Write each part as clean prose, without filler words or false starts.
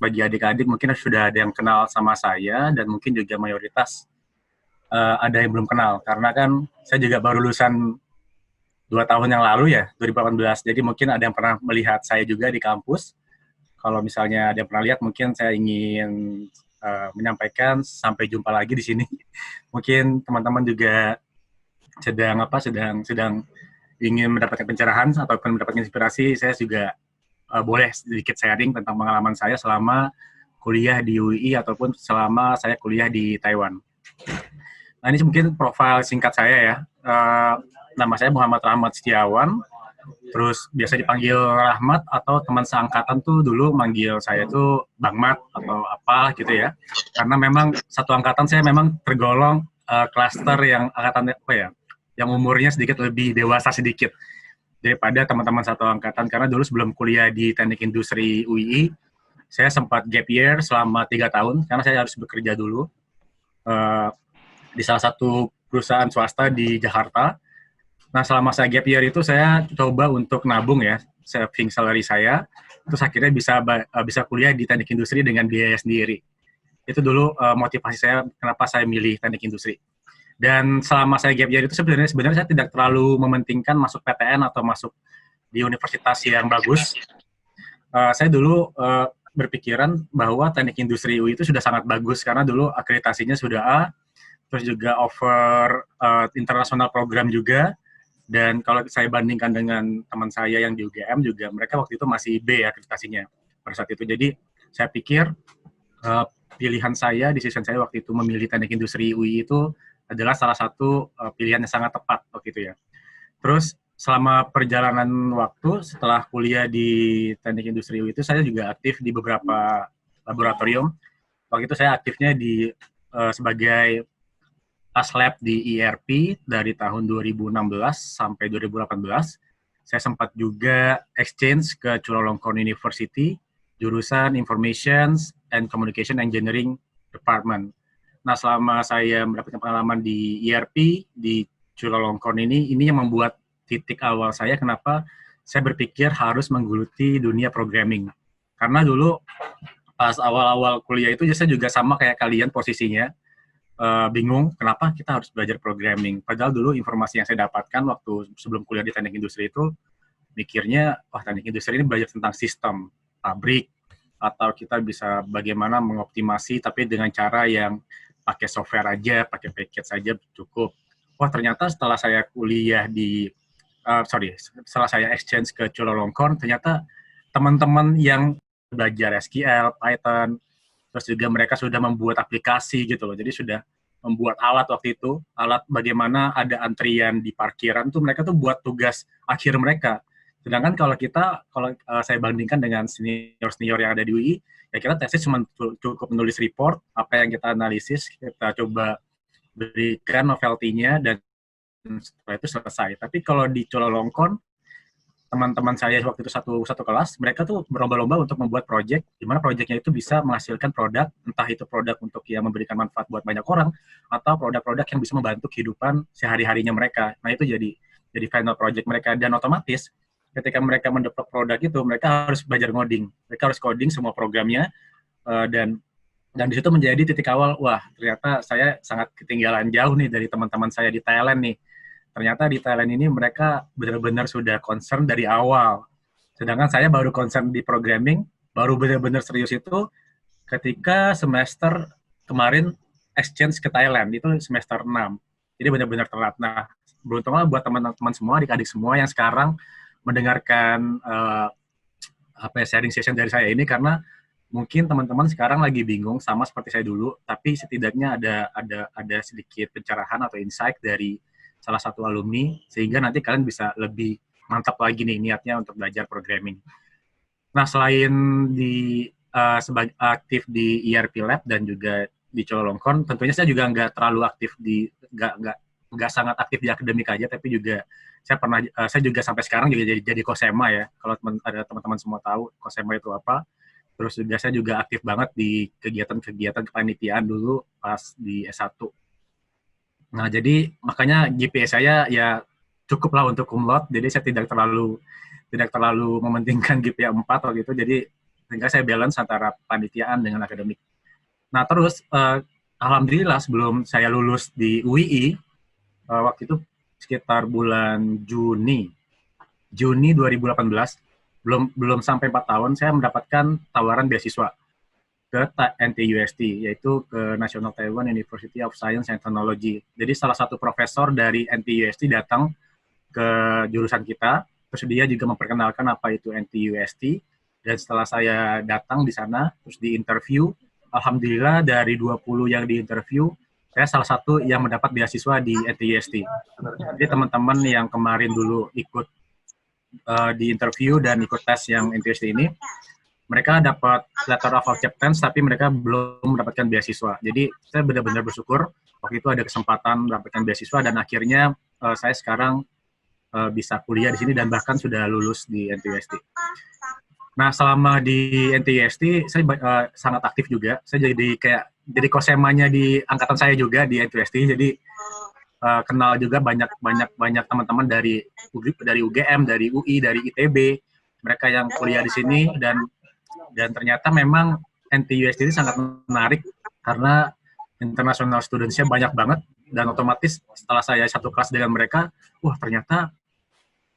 bagi adik-adik mungkin sudah ada yang kenal sama saya, dan mungkin juga mayoritas ada yang belum kenal, karena kan saya juga baru lulusan 2 tahun yang lalu ya, 2018. Jadi mungkin ada yang pernah melihat saya juga di kampus. Kalau misalnya ada yang pernah lihat, mungkin saya ingin menyampaikan sampai jumpa lagi di sini. Mungkin teman-teman juga sedang ingin mendapatkan pencerahan ataupun mendapatkan inspirasi. Saya juga boleh sedikit sharing tentang pengalaman saya selama kuliah di UI ataupun selama saya kuliah di Taiwan. Nah, ini mungkin profil singkat saya ya. Nama saya Muhammad Rahmat Setiawan, terus biasa dipanggil Rahmat, atau teman seangkatan tuh dulu manggil saya tuh Bang Mat atau apa gitu ya. Karena memang satu angkatan saya memang tergolong klaster yang angkatan apa ya, yang umurnya sedikit lebih dewasa sedikit daripada teman-teman satu angkatan. Karena dulu sebelum kuliah di Teknik Industri UI, saya sempat gap year selama 3 tahun karena saya harus bekerja dulu di salah satu perusahaan swasta di Jakarta. Nah, selama saya gap year itu saya coba untuk nabung ya, saving salary saya, terus akhirnya bisa kuliah di teknik industri dengan biaya sendiri. Itu dulu motivasi saya kenapa saya milih teknik industri. Dan selama saya gap year itu sebenarnya saya tidak terlalu mementingkan masuk PTN atau masuk di universitas yang bagus. Saya dulu berpikiran bahwa teknik industri UI itu sudah sangat bagus karena dulu akreditasinya sudah A, terus juga offer internasional program juga. Dan kalau saya bandingkan dengan teman saya yang di UGM juga, mereka waktu itu masih B ya akreditasinya pada saat itu. Jadi saya pikir pilihan saya, decision saya waktu itu memilih teknik industri UI itu adalah salah satu pilihan yang sangat tepat waktu itu ya. Terus selama perjalanan waktu setelah kuliah di teknik industri UI itu saya juga aktif di beberapa laboratorium. Waktu itu saya aktifnya di sebagai lab di ERP dari tahun 2016 sampai 2018. Saya sempat juga exchange ke Chulalongkorn University, jurusan Information and Communication Engineering Department. Nah, selama saya mendapatkan pengalaman di ERP, di Chulalongkorn ini yang membuat titik awal saya kenapa saya berpikir harus menggeluti dunia programming. Karena dulu pas awal-awal kuliah itu saya juga sama kayak kalian posisinya, bingung kenapa kita harus belajar programming. Padahal dulu informasi yang saya dapatkan waktu sebelum kuliah di teknik industri itu, mikirnya, wah teknik industri ini belajar tentang sistem, pabrik, atau kita bisa bagaimana mengoptimasi, tapi dengan cara yang pakai software aja, pakai package saja cukup. Wah ternyata setelah saya kuliah setelah saya exchange ke Chulalongkorn, ternyata teman-teman yang belajar SQL, Python, terus juga mereka sudah membuat aplikasi gitu loh. Jadi sudah membuat alat waktu itu, alat bagaimana ada antrian di parkiran tuh mereka tuh buat tugas akhir mereka. Sedangkan kalau saya bandingkan dengan senior-senior yang ada di UI, ya kita tesis cuma cukup menulis report, apa yang kita analisis, kita coba berikan novelty-nya, dan setelah itu selesai. Tapi kalau di Chulalongkorn, teman-teman saya waktu itu satu kelas, mereka tuh berlomba-lomba untuk membuat project, di mana projectnya itu bisa menghasilkan produk, entah itu produk untuk yang memberikan manfaat buat banyak orang, atau produk-produk yang bisa membantu kehidupan sehari-harinya mereka. Nah itu jadi final project mereka, dan otomatis ketika mereka mendevelop produk itu, mereka harus belajar ngoding, mereka harus coding semua programnya, dan di situ menjadi titik awal, wah ternyata saya sangat ketinggalan jauh nih dari teman-teman saya di Thailand nih. Ternyata di Thailand ini mereka benar-benar sudah concern dari awal. Sedangkan saya baru concern di programming, baru benar-benar serius itu ketika semester kemarin exchange ke Thailand, itu semester 6. Jadi benar-benar telat. Nah, beruntunglah buat teman-teman semua, adik-adik semua yang sekarang mendengarkan sharing session dari saya ini, karena mungkin teman-teman sekarang lagi bingung sama seperti saya dulu, tapi setidaknya ada sedikit pencerahan atau insight dari salah satu alumni, sehingga nanti kalian bisa lebih mantap lagi nih niatnya untuk belajar programming. Nah, selain sebagai aktif di ERP Lab dan juga di Chulalongkorn, tentunya saya juga nggak terlalu aktif nggak sangat aktif di akademik aja, tapi juga saya juga sampai sekarang juga jadi Kosema ya. Kalau ada teman-teman semua tahu Kosema itu apa. Terus juga saya juga aktif banget di kegiatan-kegiatan kepanitiaan dulu pas di S1. Nah, jadi makanya GPA saya ya cukup lah untuk cum laude, jadi saya tidak terlalu mementingkan GPA 4 waktu itu, jadi sehingga saya balance antara panitiaan dengan akademik. Nah terus alhamdulillah sebelum saya lulus di UII waktu itu sekitar bulan Juni 2018, belum sampai 4 tahun saya mendapatkan tawaran beasiswa ke NTUST, yaitu ke National Taiwan University of Science and Technology. Jadi salah satu profesor dari NTUST datang ke jurusan kita, terus dia juga memperkenalkan apa itu NTUST, dan setelah saya datang di sana, terus di interview, alhamdulillah dari 20 yang di interview, saya salah satu yang mendapat beasiswa di NTUST. Jadi teman-teman yang kemarin dulu ikut di interview dan ikut tes yang NTUST ini, mereka dapat letter of acceptance, tapi mereka belum mendapatkan beasiswa. Jadi saya benar-benar bersyukur waktu itu ada kesempatan mendapatkan beasiswa, dan akhirnya saya sekarang bisa kuliah di sini dan bahkan sudah lulus di NTUST. Nah, selama di NTUST saya sangat aktif juga. Saya jadi kosemanya di angkatan saya juga di NTUST. Jadi kenal juga banyak teman-teman dari UGM, dari UI, dari ITB, mereka yang kuliah di sini, dan ternyata memang NTUST ini sangat menarik karena international students-nya banyak banget, dan otomatis setelah saya satu kelas dengan mereka, wah ternyata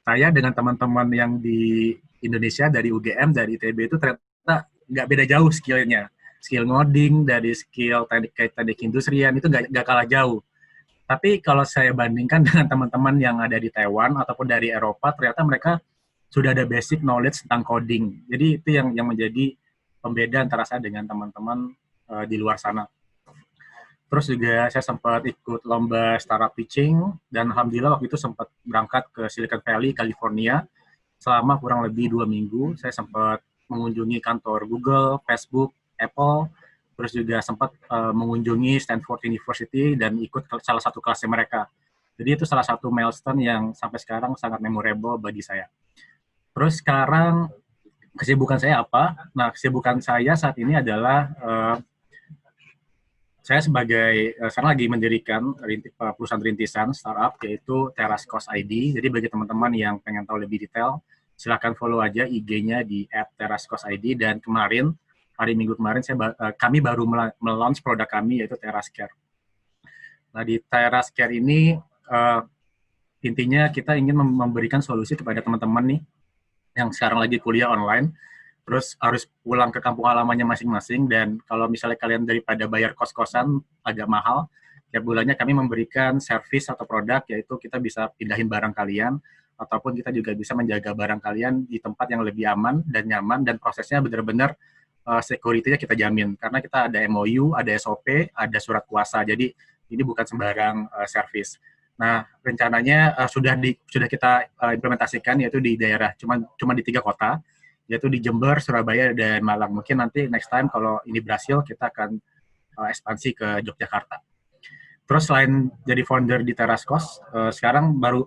saya dengan teman-teman yang di Indonesia dari UGM, dari ITB itu ternyata nggak beda jauh skillnya. Skill ngoding, dari skill teknik industrian itu nggak kalah jauh. Tapi kalau saya bandingkan dengan teman-teman yang ada di Taiwan ataupun dari Eropa, ternyata mereka sudah ada basic knowledge tentang coding. Jadi itu yang menjadi pembeda antara saya dengan teman-teman di luar sana. Terus juga saya sempat ikut lomba startup pitching, dan alhamdulillah waktu itu sempat berangkat ke Silicon Valley, California, selama kurang lebih 2 minggu. Saya sempat mengunjungi kantor Google, Facebook, Apple, terus juga sempat mengunjungi Stanford University dan ikut salah satu kelasnya mereka. Jadi itu salah satu milestone yang sampai sekarang sangat memorable bagi saya. Terus sekarang kesibukan saya apa? Nah, kesibukan saya saat ini adalah saya sekarang lagi mendirikan perusahaan rintisan startup, yaitu Terascos ID. Jadi bagi teman-teman yang pengen tahu lebih detail, silakan follow aja IG-nya di @terascosid. Dan hari Minggu kemarin kami baru melaunch produk kami, yaitu Terascare. Nah, di Terascare ini intinya kita ingin memberikan solusi kepada teman-teman nih yang sekarang lagi kuliah online, terus harus pulang ke kampung halamannya masing-masing, dan kalau misalnya kalian daripada bayar kos-kosan agak mahal, tiap bulannya kami memberikan service atau produk, yaitu kita bisa pindahin barang kalian, ataupun kita juga bisa menjaga barang kalian di tempat yang lebih aman dan nyaman, dan prosesnya benar-benar security-nya kita jamin, karena kita ada MOU, ada SOP, ada surat kuasa, jadi ini bukan sembarang service. Nah, rencananya sudah kita implementasikan, yaitu di daerah cuma di 3 kota, yaitu di Jember, Surabaya, dan Malang. Mungkin nanti next time kalau ini berhasil, kita akan ekspansi ke Yogyakarta. Terus selain jadi founder di Terascos, sekarang baru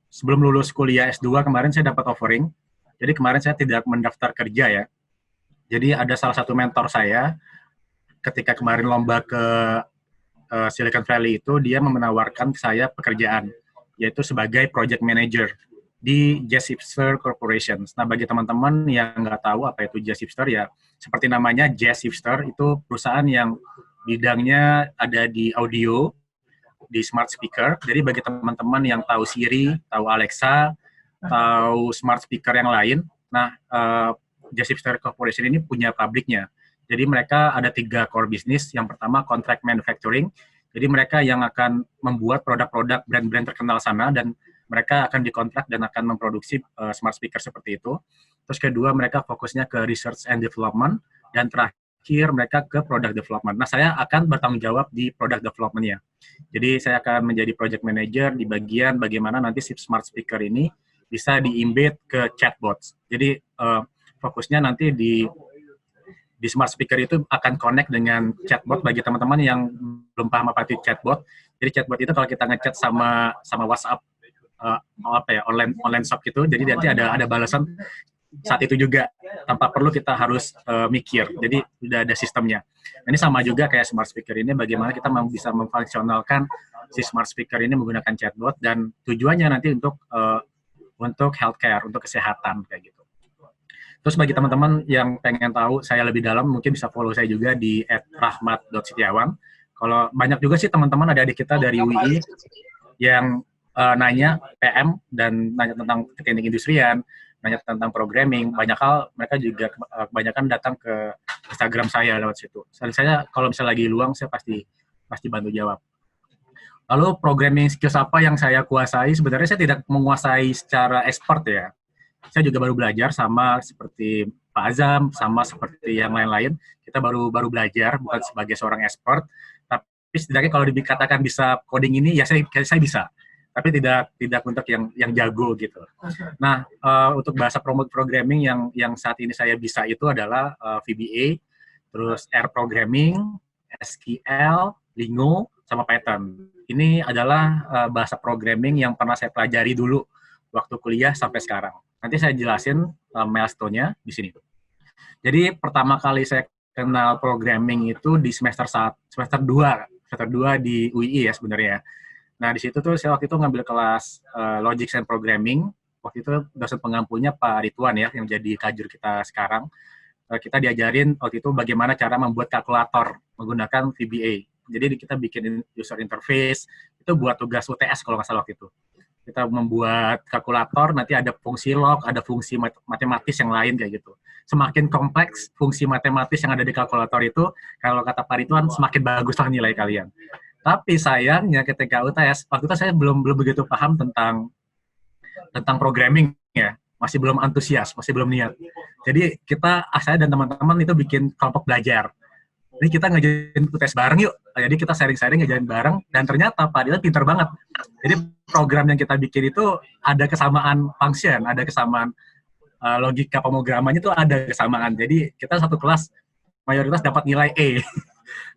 sebelum lulus kuliah S2 kemarin saya dapat offering. Jadi kemarin saya tidak mendaftar kerja ya. Jadi ada salah satu mentor saya, ketika kemarin lomba ke Silicon Valley itu, dia menawarkan ke saya pekerjaan, yaitu sebagai project manager di Jazz Hipster Corporation. Nah, bagi teman-teman yang nggak tahu apa itu Jazz Hipster, ya seperti namanya Jazz Hipster, itu perusahaan yang bidangnya ada di audio, di smart speaker. Jadi bagi teman-teman yang tahu Siri, tahu Alexa, tahu smart speaker yang lain, nah Jazz Hipster Corporation ini punya pabriknya. Jadi mereka ada 3 core business. Yang pertama contract manufacturing. Jadi mereka yang akan membuat produk-produk brand-brand terkenal sana, dan mereka akan dikontrak dan akan memproduksi smart speaker seperti itu. Terus kedua, mereka fokusnya ke research and development, dan terakhir mereka ke product development. Nah, saya akan bertanggung jawab di product development-nya. Jadi saya akan menjadi project manager di bagian bagaimana nanti si smart speaker ini bisa di-embed ke chatbots. Jadi fokusnya nanti di smart speaker itu akan connect dengan chatbot. Bagi teman-teman yang belum paham apa itu chatbot, jadi chatbot itu kalau kita ngechat sama WhatsApp online shop gitu, jadi nanti ada balasan saat itu juga tanpa perlu kita harus mikir. Jadi sudah ada sistemnya. Ini sama juga kayak smart speaker ini, bagaimana kita bisa memfungsionalkan si smart speaker ini menggunakan chatbot, dan tujuannya nanti untuk healthcare, untuk kesehatan kayak gitu. Terus bagi teman-teman yang pengen tahu saya lebih dalam, mungkin bisa follow saya juga di @rahmat.setiawan. Kalau banyak juga sih teman-teman adik-adik kita dari UII yang nanya PM dan nanya tentang teknik industrian, nanya tentang programming, banyak hal mereka juga kebanyakan datang ke Instagram saya lewat situ. Saya kalau misalnya lagi luang, saya pasti bantu jawab. Lalu programming skills apa yang saya kuasai? Sebenarnya saya tidak menguasai secara expert ya. Saya juga baru belajar sama seperti Pak Azam, sama seperti yang lain-lain. Kita baru belajar, bukan sebagai seorang expert. Tapi setidaknya kalau dikatakan bisa coding ini, ya saya bisa. Tapi tidak untuk yang jago gitu. Nah, untuk bahasa programming yang saat ini saya bisa itu adalah VBA, terus R programming, SQL, Lingo, sama Python. Ini adalah bahasa programming yang pernah saya pelajari dulu waktu kuliah sampai sekarang. Nanti saya jelasin milestone-nya di sini. Jadi pertama kali saya kenal programming itu di semester 2 di UII ya sebenarnya. Nah, di situ tuh saya waktu itu ngambil kelas Logic and Programming. Waktu itu dosen pengampunya Pak Ridwan ya, yang jadi kajur kita sekarang. Kita diajarin waktu itu bagaimana cara membuat kalkulator menggunakan VBA. Jadi kita bikin user interface, itu buat tugas UTS kalau nggak salah waktu itu. Kita membuat kalkulator, nanti ada fungsi log, ada fungsi matematis yang lain kayak gitu. Semakin kompleks fungsi matematis yang ada di kalkulator itu, kalau kata Pak Ridwan, semakin baguslah nilai kalian. Tapi sayangnya ketika UTS, waktu itu saya belum begitu paham tentang programming ya, masih belum antusias, masih belum niat. Jadi saya dan teman-teman itu bikin kelompok belajar. Jadi kita ngajarin UTS bareng yuk. Jadi kita sharing-sharing ngajarin bareng, dan ternyata Pak Dilan pinter banget. Jadi program yang kita bikin itu ada kesamaan function, ada kesamaan logika pemrogramannya itu ada kesamaan. Jadi kita satu kelas mayoritas dapat nilai E.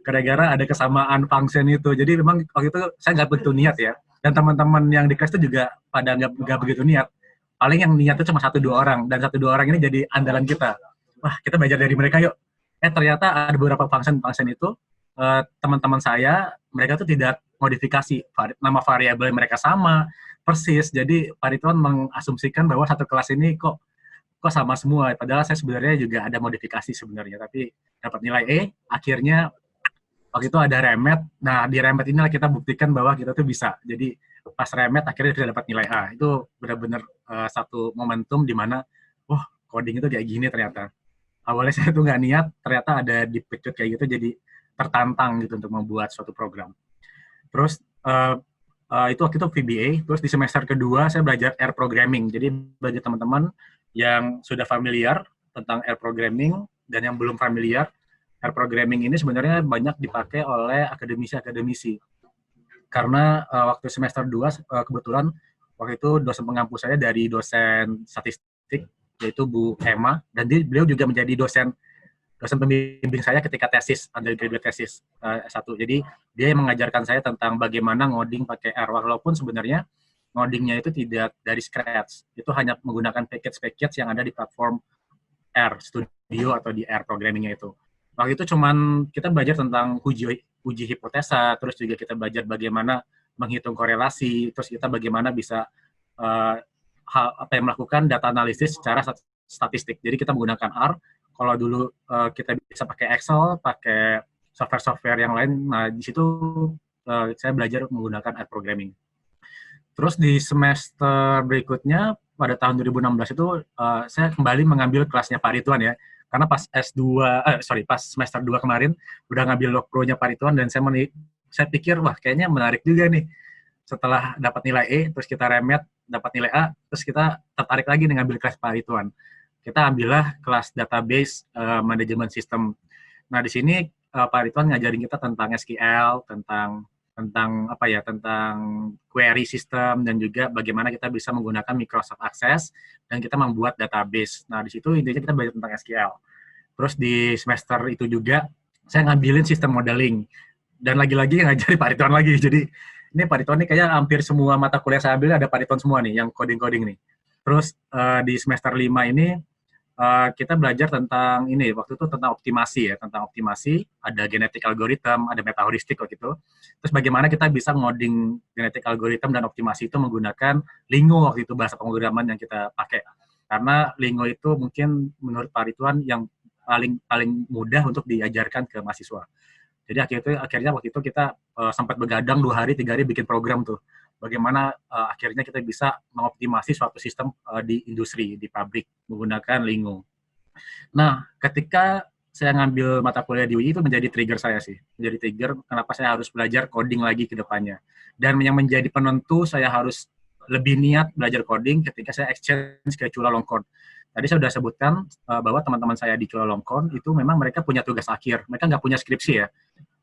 Gara-gara ada kesamaan function itu. Jadi memang waktu itu saya nggak begitu niat ya. Dan teman-teman yang di kelas itu juga pada nggak begitu niat. Paling yang niat itu cuma 1-2 orang. Dan 1-2 orang ini jadi andalan kita. Wah, kita belajar dari mereka yuk. Ternyata ada beberapa function itu, teman-teman saya, mereka tuh tidak modifikasi. Nama variabel mereka sama, persis. Jadi Pak Ridwan mengasumsikan bahwa satu kelas ini kok sama semua. Padahal saya sebenarnya juga ada modifikasi sebenarnya. Tapi dapat nilai E, akhirnya waktu itu ada remet. Nah, di remet inilah kita buktikan bahwa kita tuh bisa. Jadi pas remet akhirnya kita dapat nilai A. Itu benar-benar satu momentum di mana, coding itu kayak gini ternyata. Awalnya saya tuh nggak niat, ternyata ada di pecut kayak gitu, jadi tertantang gitu untuk membuat suatu program. Terus itu waktu itu VBA. Terus di semester kedua saya belajar R programming. Jadi bagi teman-teman yang sudah familiar tentang R programming dan yang belum familiar, R programming ini sebenarnya banyak dipakai oleh akademisi-akademisi. Karena waktu semester 2 kebetulan waktu itu dosen pengampu saya dari dosen statistik, yaitu Bu Emma, dan beliau juga menjadi dosen pembimbing saya ketika tesis, undergraduate tesis S1. Jadi dia yang mengajarkan saya tentang bagaimana ngoding pakai R, walaupun sebenarnya ngodingnya itu tidak dari scratch, itu hanya menggunakan package yang ada di platform R Studio atau di R programmingnya itu. Waktu itu cuman kita belajar tentang uji hipotesa, terus juga kita belajar bagaimana menghitung korelasi, terus kita bagaimana bisa melakukan data analisis secara statistik. Jadi kita menggunakan R. Kalau dulu kita bisa pakai Excel, pakai software-software yang lain. Nah, di situ saya belajar menggunakan R programming. Terus di semester berikutnya pada tahun 2016 itu saya kembali mengambil kelasnya Pak Ridwan ya. Karena pas pas semester 2 kemarin udah ngambil log pro-nya Pak Ridwan, dan saya pikir wah kayaknya menarik juga nih. Setelah dapat nilai E, terus kita remet, dapat nilai A, terus kita tertarik lagi nih ngambil kelas Pak Ridwan. Kita ambillah kelas database manajemen sistem. Nah, di sini Pak Ridwan ngajarin kita tentang SQL, tentang query system, dan juga bagaimana kita bisa menggunakan Microsoft Access dan kita membuat database. Nah, di situ intinya kita belajar tentang SQL. Terus di semester itu juga saya ngambilin sistem modeling, dan lagi-lagi ngajari Pak Ridwan lagi. Jadi ini Pak Ridwan ini kayaknya hampir semua mata kuliah saya ambil ada Pak Ridwan semua nih, yang coding-coding nih. Terus di semester 5 ini kita belajar tentang waktu itu tentang optimasi ya, ada genetic algorithm, ada meta heuristic waktu itu. Terus bagaimana kita bisa ngoding genetic algorithm dan optimasi itu menggunakan Lingo waktu itu, bahasa pemrograman yang kita pakai. Karena Lingo itu mungkin menurut Pak Ridwan yang paling mudah untuk diajarkan ke mahasiswa. Jadi akhirnya waktu itu kita sempat begadang 2 hari 3 hari bikin program tuh. Bagaimana akhirnya kita bisa mengoptimasi suatu sistem di industri, di pabrik menggunakan Lingo. Nah, ketika saya ngambil mata kuliah di UI itu menjadi trigger saya sih. Menjadi trigger kenapa saya harus belajar coding lagi ke depannya. Dan yang menjadi penentu saya harus lebih niat belajar coding ketika saya exchange ke Chulalongkorn. Tadi saya sudah sebutkan bahwa teman-teman saya di Chulalongkorn itu memang mereka punya tugas akhir. Mereka nggak punya skripsi ya.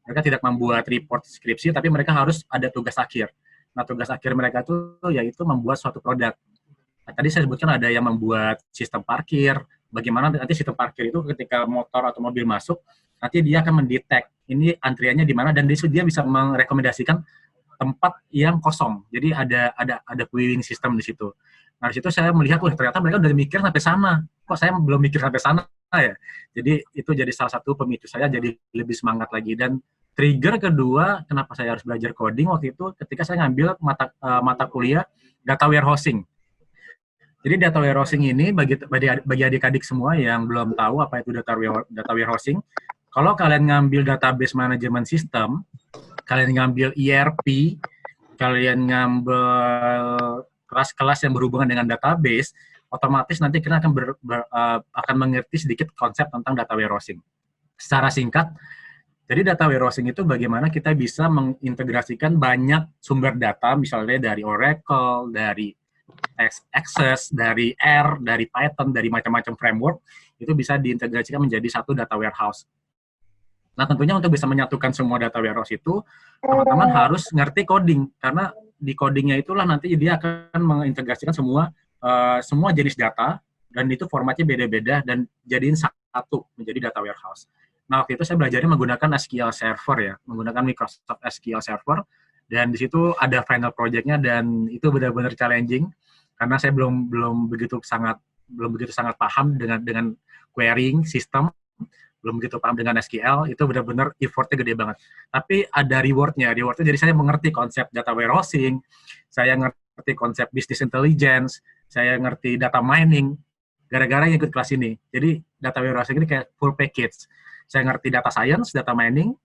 Mereka tidak membuat report skripsi, tapi mereka harus ada tugas akhir. Nah, tugas akhir mereka itu yaitu membuat suatu produk. Nah, tadi saya sebutkan ada yang membuat sistem parkir, bagaimana nanti sistem parkir itu ketika motor atau mobil masuk, nanti dia akan mendetek ini antriannya di mana, dan dia bisa merekomendasikan tempat yang kosong. Jadi ada queuing system di situ. Nah, di situ saya melihat, wah ternyata mereka udah mikir sampai sana. Kok saya belum mikir sampai sana ya? Jadi itu jadi salah satu pemicu saya jadi lebih semangat lagi. Dan trigger kedua, kenapa saya harus belajar coding waktu itu, ketika saya ngambil mata kuliah data warehousing. Jadi data warehousing ini bagi adik-adik semua yang belum tahu apa itu data warehousing, kalau kalian ngambil database management system, kalian ngambil ERP, kalian ngambil kelas-kelas yang berhubungan dengan database, otomatis nanti kalian akan mengerti sedikit konsep tentang data warehousing. Secara singkat, jadi data warehousing itu bagaimana kita bisa mengintegrasikan banyak sumber data, misalnya dari Oracle, dari Access, dari R, dari Python, dari macam-macam framework, itu bisa diintegrasikan menjadi satu data warehouse. Nah, tentunya untuk bisa menyatukan semua data warehouse itu, teman-teman harus ngerti coding, karena di codingnya itulah nanti dia akan mengintegrasikan semua jenis data, dan itu formatnya beda-beda, dan jadiin satu menjadi data warehouse. Nah, waktu itu saya belajarnya menggunakan SQL Server ya, menggunakan Microsoft SQL Server, dan di situ ada final project-nya, dan itu benar-benar challenging, karena saya belum begitu sangat paham dengan querying sistem, belum begitu paham dengan SQL, itu benar-benar effort-nya gede banget. Tapi ada reward-nya jadi saya mengerti konsep data warehousing, saya ngerti konsep business intelligence, saya ngerti data mining, gara-gara yang ikut kelas ini. Jadi data warehousing ini kayak full package. Saya ngerti data science, data mining,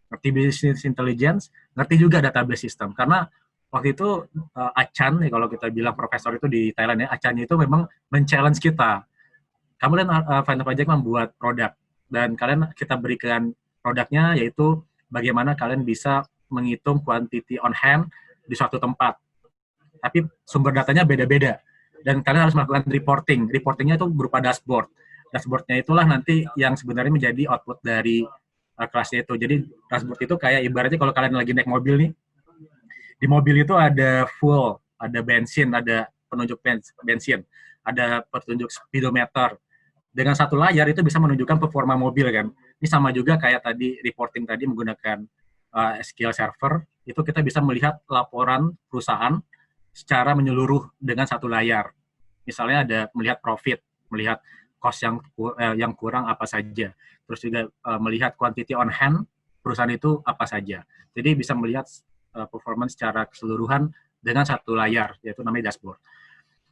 ngerti business intelligence, ngerti juga database system. Karena waktu itu Achan, kalau kita bilang profesor itu di Thailand ya, Achan itu memang men-challenge kita. Kamu kan final project membuat produk, dan kita berikan produknya, yaitu bagaimana kalian bisa menghitung quantity on hand di suatu tempat. Tapi sumber datanya beda-beda, dan kalian harus melakukan reporting. Reportingnya itu berupa dashboard. Dashboardnya itulah nanti yang sebenarnya menjadi output dari kelasnya itu. Jadi dashboard itu kayak ibaratnya kalau kalian lagi naik mobil nih, di mobil itu ada fuel, ada bensin, ada penunjuk bensin, ada petunjuk speedometer. Dengan satu layar itu bisa menunjukkan performa mobil kan. Ini sama juga kayak tadi reporting tadi menggunakan SQL Server, itu kita bisa melihat laporan perusahaan secara menyeluruh dengan satu layar. Misalnya ada melihat profit, melihat cost yang kurang apa saja. Terus juga melihat quantity on hand perusahaan itu apa saja. Jadi bisa melihat performance secara keseluruhan dengan satu layar, yaitu namanya dashboard.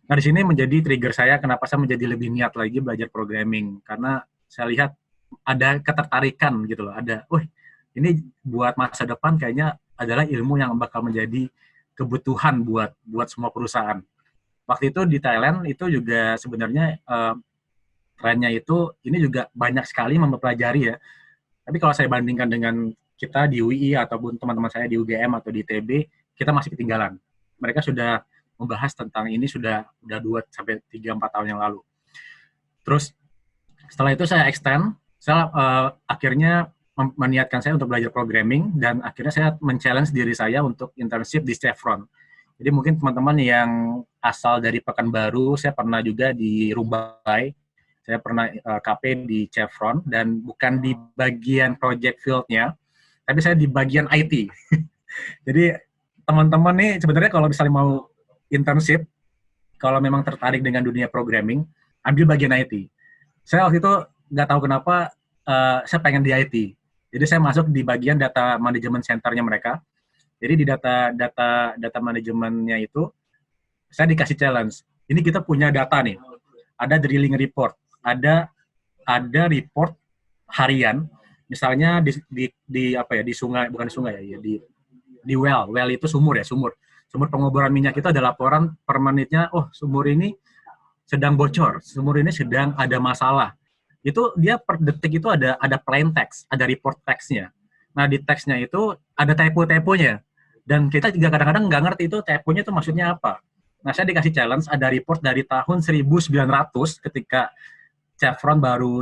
Nah, di sini menjadi trigger saya kenapa saya menjadi lebih niat lagi belajar programming, karena saya lihat ada ketertarikan gitu loh, ini buat masa depan kayaknya adalah ilmu yang bakal menjadi kebutuhan buat semua perusahaan. Waktu itu di Thailand itu juga sebenarnya trennya itu ini juga banyak sekali mempelajari ya. Tapi kalau saya bandingkan dengan kita di UI ataupun teman-teman saya di UGM atau di ITB, kita masih ketinggalan. Mereka sudah membahas tentang ini sudah 2-3-4 tahun yang lalu. Terus setelah itu saya extend, saya akhirnya meniatkan saya untuk belajar programming, dan akhirnya saya men-challenge diri saya untuk internship di Chevron. Jadi mungkin teman-teman yang asal dari Pekanbaru, saya pernah juga di Rubai, saya pernah KP di Chevron, dan bukan di bagian project field-nya, tapi saya di bagian IT. Jadi teman-teman nih sebenarnya kalau misalnya mau internship, kalau memang tertarik dengan dunia programming, ambil bagian IT. Saya waktu itu nggak tahu kenapa saya pengen di IT. Jadi saya masuk di bagian data management center-nya mereka. Jadi di data manajemennya itu saya dikasih challenge. Ini kita punya data nih. ada drilling report, ada report harian, misalnya di apa ya, di sungai, bukan sungai ya, di well itu sumur ya, sumur pengeboran minyak itu ada laporan per menitnya, oh sumur ini sedang bocor, sumur ini sedang ada masalah. Itu dia per detik itu ada plain text, ada report text-nya. Nah, di text-nya itu ada typo-typonya. Dan kita juga kadang-kadang nggak ngerti itu typo-nya itu maksudnya apa. Nah, saya dikasih challenge, ada report dari tahun 1900 ketika Chevron baru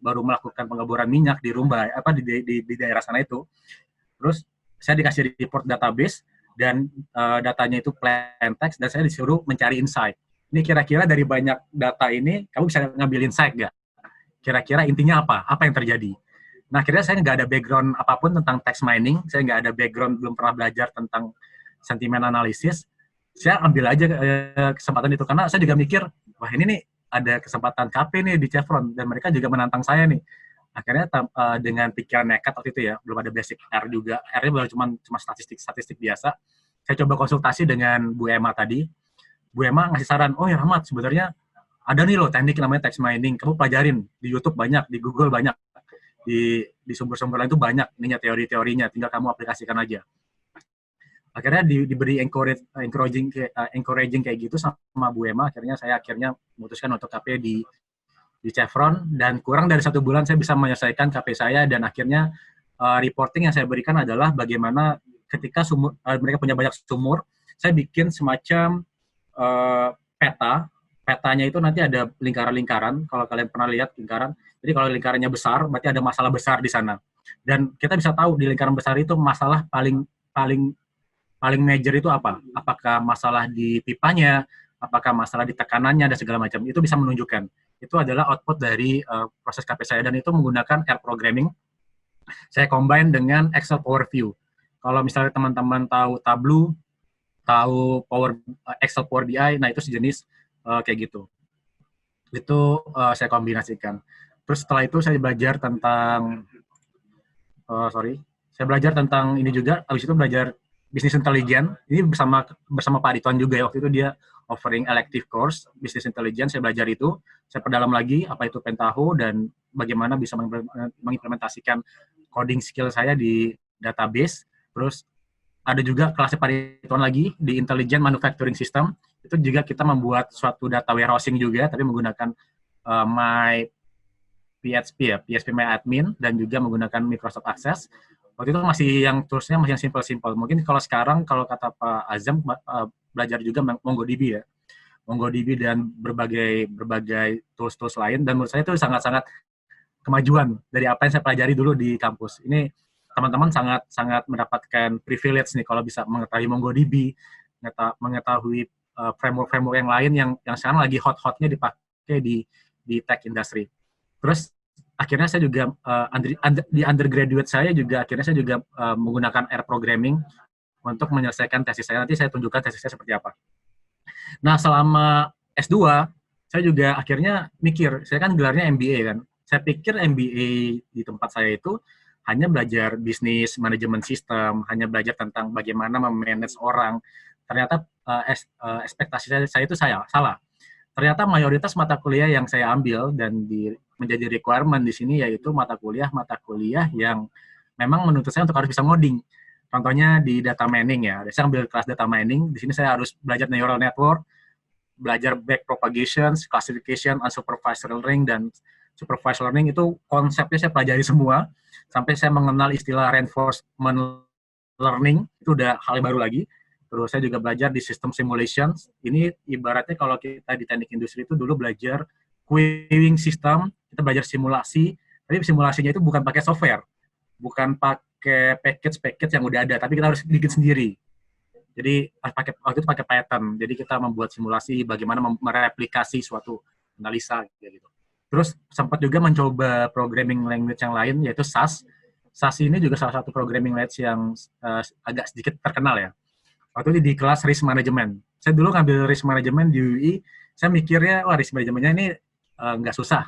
baru melakukan pengeboran minyak di Rumbai, di daerah sana itu. Terus saya dikasih report database dan datanya itu plain text dan saya disuruh mencari insight. Ini kira-kira dari banyak data ini kamu bisa ngambil insight nggak? Kira-kira intinya apa? Apa yang terjadi? Nah, akhirnya saya nggak ada background apapun tentang text mining, saya nggak ada background, belum pernah belajar tentang sentimen analisis. Saya ambil aja kesempatan itu karena saya juga mikir, wah ini nih ada kesempatan KP nih di Chevron dan mereka juga menantang saya nih. Akhirnya dengan pikiran nekat waktu itu ya, belum ada basic R juga, R-nya baru cuma statistik biasa. Saya coba konsultasi dengan Bu Emma tadi. Bu Emma ngasih saran, oh ya Rahmat, sebenarnya ada nih loh teknik namanya text mining, kamu pelajarin di YouTube banyak, di Google banyak, di sumber-sumber lain itu banyak ininya teori-teorinya, tinggal kamu aplikasikan aja. Akhirnya diberi encouraging kayak gitu sama Bu Emma, saya akhirnya memutuskan untuk KP di Chevron, dan kurang dari 1 bulan saya bisa menyelesaikan KP saya, dan akhirnya reporting yang saya berikan adalah bagaimana ketika mereka punya banyak sumur, saya bikin semacam petanya itu nanti ada lingkaran-lingkaran, kalau kalian pernah lihat lingkaran, jadi kalau lingkarannya besar, berarti ada masalah besar di sana. Dan kita bisa tahu di lingkaran besar itu masalah paling major itu apa? Apakah masalah di pipanya, apakah masalah di tekanannya, dan segala macam. Itu bisa menunjukkan. Itu adalah output dari proses KP saya, dan itu menggunakan R programming. Saya combine dengan Excel Power View. Kalau misalnya teman-teman tahu Tableau, tahu Excel Power BI, nah itu sejenis kayak gitu. Itu saya kombinasikan. Terus setelah itu saya belajar tentang ini juga. Habis itu belajar Business Intelligence. Ini bersama Pak Ridwan juga ya. Waktu itu dia offering elective course Business Intelligence. Saya belajar itu. Saya perdalam lagi apa itu Pentaho dan bagaimana bisa mengimplementasikan coding skill saya di database. Terus ada juga kelasnya Pak Ridwan lagi di Intelligent Manufacturing System. Itu juga kita membuat suatu data warehousing juga, tapi menggunakan PHP MyAdmin, dan juga menggunakan Microsoft Access. Waktu itu toolsnya masih yang simple-simple. Mungkin kalau sekarang, kalau kata Pak Azam, belajar juga MongoDB ya. MongoDB dan berbagai tools-tools lain, dan menurut saya itu sangat-sangat kemajuan dari apa yang saya pelajari dulu di kampus. Ini teman-teman sangat mendapatkan privilege nih kalau bisa mengetahui MongoDB, mengetahui framework yang lain yang sekarang lagi hot-hotnya dipakai di tech industry. Terus akhirnya saya juga di undergraduate saya juga akhirnya saya juga menggunakan R programming untuk menyelesaikan tesis saya. Nanti saya tunjukkan tesis saya seperti apa. Nah, selama S2 saya juga akhirnya mikir, saya kan gelarnya MBA kan. Saya pikir MBA di tempat saya itu hanya belajar bisnis, manajemen sistem, hanya belajar tentang bagaimana memanage orang. Ternyata ekspektasi saya itu salah. Ternyata mayoritas mata kuliah yang saya ambil dan menjadi requirement di sini yaitu mata kuliah yang memang menuntut saya untuk harus bisa ngoding. Contohnya di data mining ya. Saya ambil kelas data mining, di sini saya harus belajar neural network, belajar backpropagation, classification, unsupervised learning, dan supervised learning. Itu konsepnya saya pelajari semua, sampai saya mengenal istilah reinforcement learning, itu udah hal yang baru lagi. Terus saya juga belajar di system simulation. Ini ibaratnya kalau kita di teknik industri itu dulu belajar queuing system, kita belajar simulasi, tapi simulasinya itu bukan pakai software, bukan pakai package yang udah ada, tapi kita harus bikin sendiri. Jadi waktu itu pakai Python, jadi kita membuat simulasi bagaimana mereplikasi suatu analisa gitu. Terus sempat juga mencoba programming language yang lain, yaitu SAS. SAS ini juga salah satu programming language yang agak sedikit terkenal ya. Waktu itu di kelas risk management. Saya dulu ngambil risk management di UI, saya mikirnya, wah risk manajemennya ini nggak susah,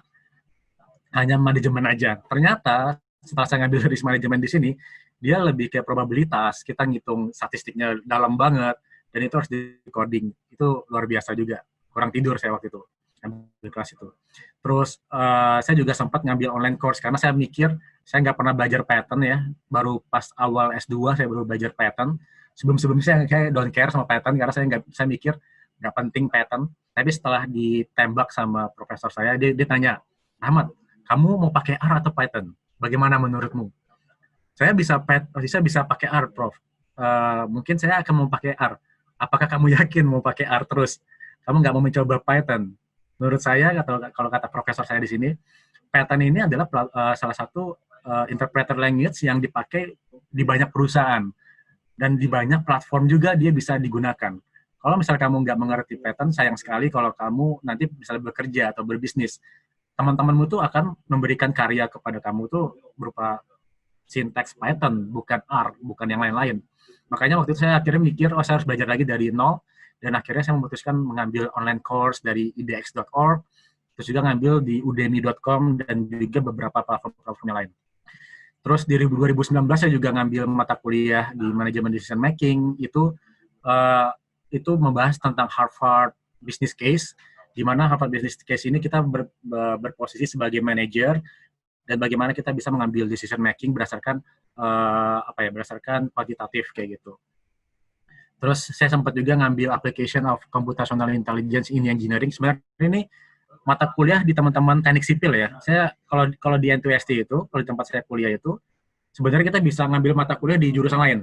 hanya manajemen aja. Ternyata setelah saya ngambil risk management di sini, dia lebih kayak probabilitas, kita ngitung statistiknya dalam banget, dan itu harus di coding. Itu luar biasa juga. kurang tidur saya waktu itu ambil kelas itu. Terus saya juga sempat ngambil online course karena saya mikir saya nggak pernah belajar Python ya, baru pas awal S2 saya baru belajar Python. Sebelum-sebelumnya saya kayak don't care sama Python karena saya mikir nggak penting Python. Tapi setelah ditembak sama profesor saya, dia tanya, Ahmad, kamu mau pakai R atau Python? Bagaimana menurutmu? Saya bisa pakai R, Prof. Mungkin saya akan mau pakai R. Apakah kamu yakin mau pakai R terus? Kamu nggak mau mencoba Python? Menurut saya, kalau kata profesor saya di sini, Python ini adalah salah satu interpreter language yang dipakai di banyak perusahaan. Dan di banyak platform juga dia bisa digunakan. Kalau misalnya kamu nggak mengerti Python, sayang sekali kalau kamu nanti misalnya bekerja atau berbisnis. Teman-temanmu tuh akan memberikan karya kepada kamu tuh berupa sinteks Python, bukan R, bukan yang lain-lain. Makanya waktu itu saya akhirnya mikir, saya harus belajar lagi dari nol, dan akhirnya saya memutuskan mengambil online course dari idx.org, terus juga ngambil di udemy.com, dan juga beberapa platform yang lain. Terus di 2019 saya juga ngambil mata kuliah di manajemen decision making, itu membahas tentang Harvard Business Case, di mana Harvard Business Case ini kita berposisi sebagai manajer, dan bagaimana kita bisa mengambil decision making berdasarkan berdasarkan kuantitatif kayak gitu. Terus saya sempat juga ngambil application of computational intelligence in engineering. Sebenarnya ini mata kuliah di teman-teman teknik sipil ya. Saya kalau di N2ST itu, kalau di tempat saya kuliah itu, sebenarnya kita bisa ngambil mata kuliah di jurusan lain.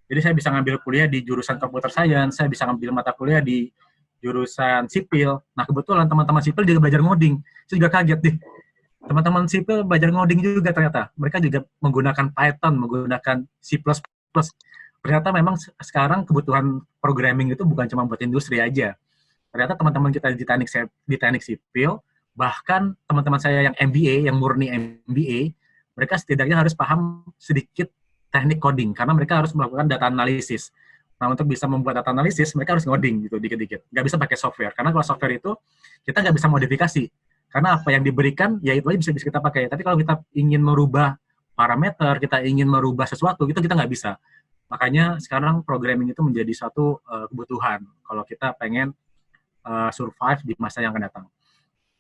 Jadi saya bisa ngambil kuliah di jurusan computer science, saya bisa ngambil mata kuliah di jurusan sipil. Nah kebetulan teman-teman sipil juga belajar ngoding. Saya juga kaget nih. Teman-teman sipil belajar ngoding juga ternyata. Mereka juga menggunakan Python, menggunakan C++. Ternyata memang sekarang kebutuhan programming itu bukan cuma buat industri aja. Ternyata teman-teman kita di teknik sipil, bahkan teman-teman saya yang MBA, yang murni MBA, mereka setidaknya harus paham sedikit teknik coding, karena mereka harus melakukan data analisis. Nah, untuk bisa membuat data analisis, mereka harus ngoding gitu, dikit-dikit. Nggak bisa pakai software, karena kalau software itu, kita nggak bisa modifikasi. Karena apa yang diberikan, ya itu aja bisa kita pakai. Tapi kalau kita ingin merubah parameter, kita ingin merubah sesuatu, itu kita nggak bisa. Makanya sekarang programming itu menjadi satu kebutuhan kalau kita pengen survive di masa yang akan datang.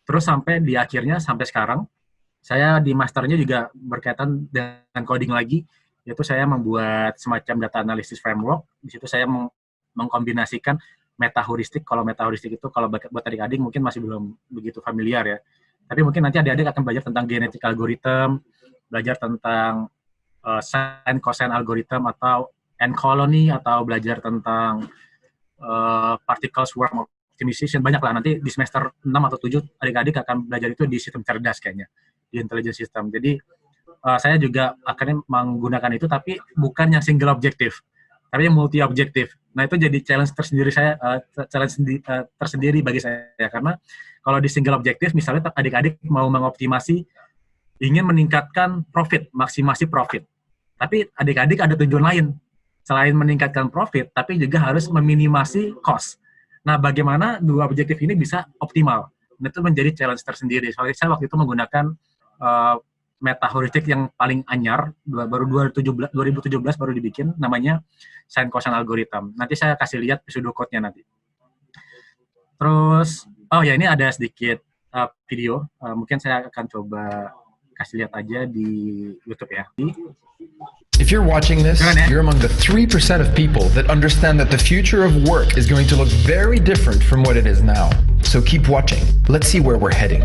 Terus sampai di akhirnya, sampai sekarang, saya di masternya juga berkaitan dengan coding lagi, yaitu saya membuat semacam data analysis framework. Di situ saya mengkombinasikan meta-heuristik. Kalau meta-heuristik itu, kalau buat adik-adik mungkin masih belum begitu familiar ya. Tapi mungkin nanti adik-adik akan belajar tentang genetic algorithm, belajar tentang sine cosine algorithm, atau n-colony, atau belajar tentang particle swarm optimization. Banyak lah, nanti di semester 6 atau 7 adik-adik akan belajar itu di sistem cerdas kayaknya, di intelligence system. Jadi saya juga akan menggunakan itu, tapi bukan yang single objektif, tapi yang multi objektif. Nah itu jadi challenge tersendiri bagi saya, karena kalau di single objektif, misalnya adik-adik mau mengoptimasi, ingin meningkatkan profit, maksimasi profit. Tapi adik-adik ada tujuan lain, selain meningkatkan profit, tapi juga harus meminimasi cost. Nah bagaimana dua objektif ini bisa optimal? Nah, itu menjadi challenge tersendiri. Soalnya saya waktu itu menggunakan meta-heuristik yang paling anyar, baru 2017 baru dibikin, namanya sine cosine algorithm. Nanti saya kasih lihat pseudocode-nya nanti. Terus, ya ini ada sedikit video, mungkin saya akan coba kasih lihat aja di YouTube ya. If you're watching this, you're among the 3% of people that understand that the future of work is going to look very different from what it is now. So keep watching. Let's see where we're heading.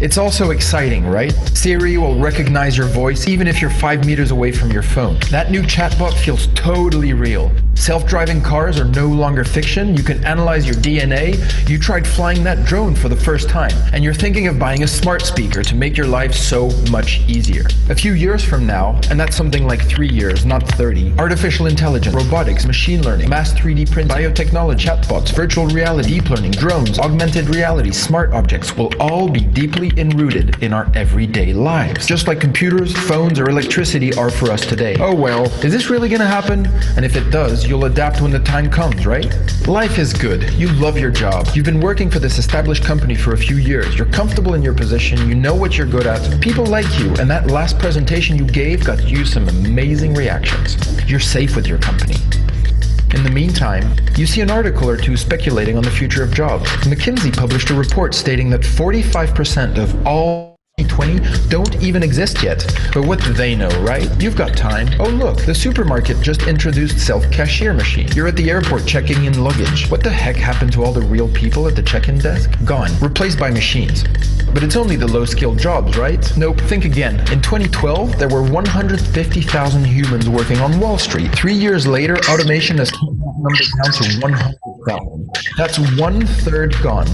It's also exciting, right? Siri will recognize your voice even if you're 5 meters away from your phone. That new chatbot feels totally real. Self-driving cars are no longer fiction. You can analyze your DNA. You tried flying that drone for the first time, and you're thinking of buying a smart speaker to make your life so much easier. A few years from now, and that's something like 3 years, not 30, artificial intelligence, robotics, machine learning, mass 3D print, biotechnology, chatbots, virtual reality, deep learning, drones, augmented reality, smart objects will all be deeply enrooted in our everyday lives. Just like computers, phones, or electricity are for us today. Oh well, is this really gonna happen? And if it does, you'll adapt when the time comes, right? Life is good. You love your job. You've been working for this established company for a few years. You're comfortable in your position. You know what you're good at. People like you, and that last presentation you gave got you some amazing reactions. You're safe with your company. In the meantime, you see an article or two speculating on the future of jobs. McKinsey published a report stating that 45% of all 2020 don't even exist yet. But what do they know, right? You've got time. Oh look, the supermarket just introduced self-cashier machine. You're at the airport checking in luggage. What the heck happened to all the real people at the check-in desk? Gone. Replaced by machines. But it's only the low-skilled jobs, right? Nope. Think again. In 2012, there were 150,000 humans working on Wall Street. 3 years later, automation has cut that number down to 100,000. That's 1/3 gone.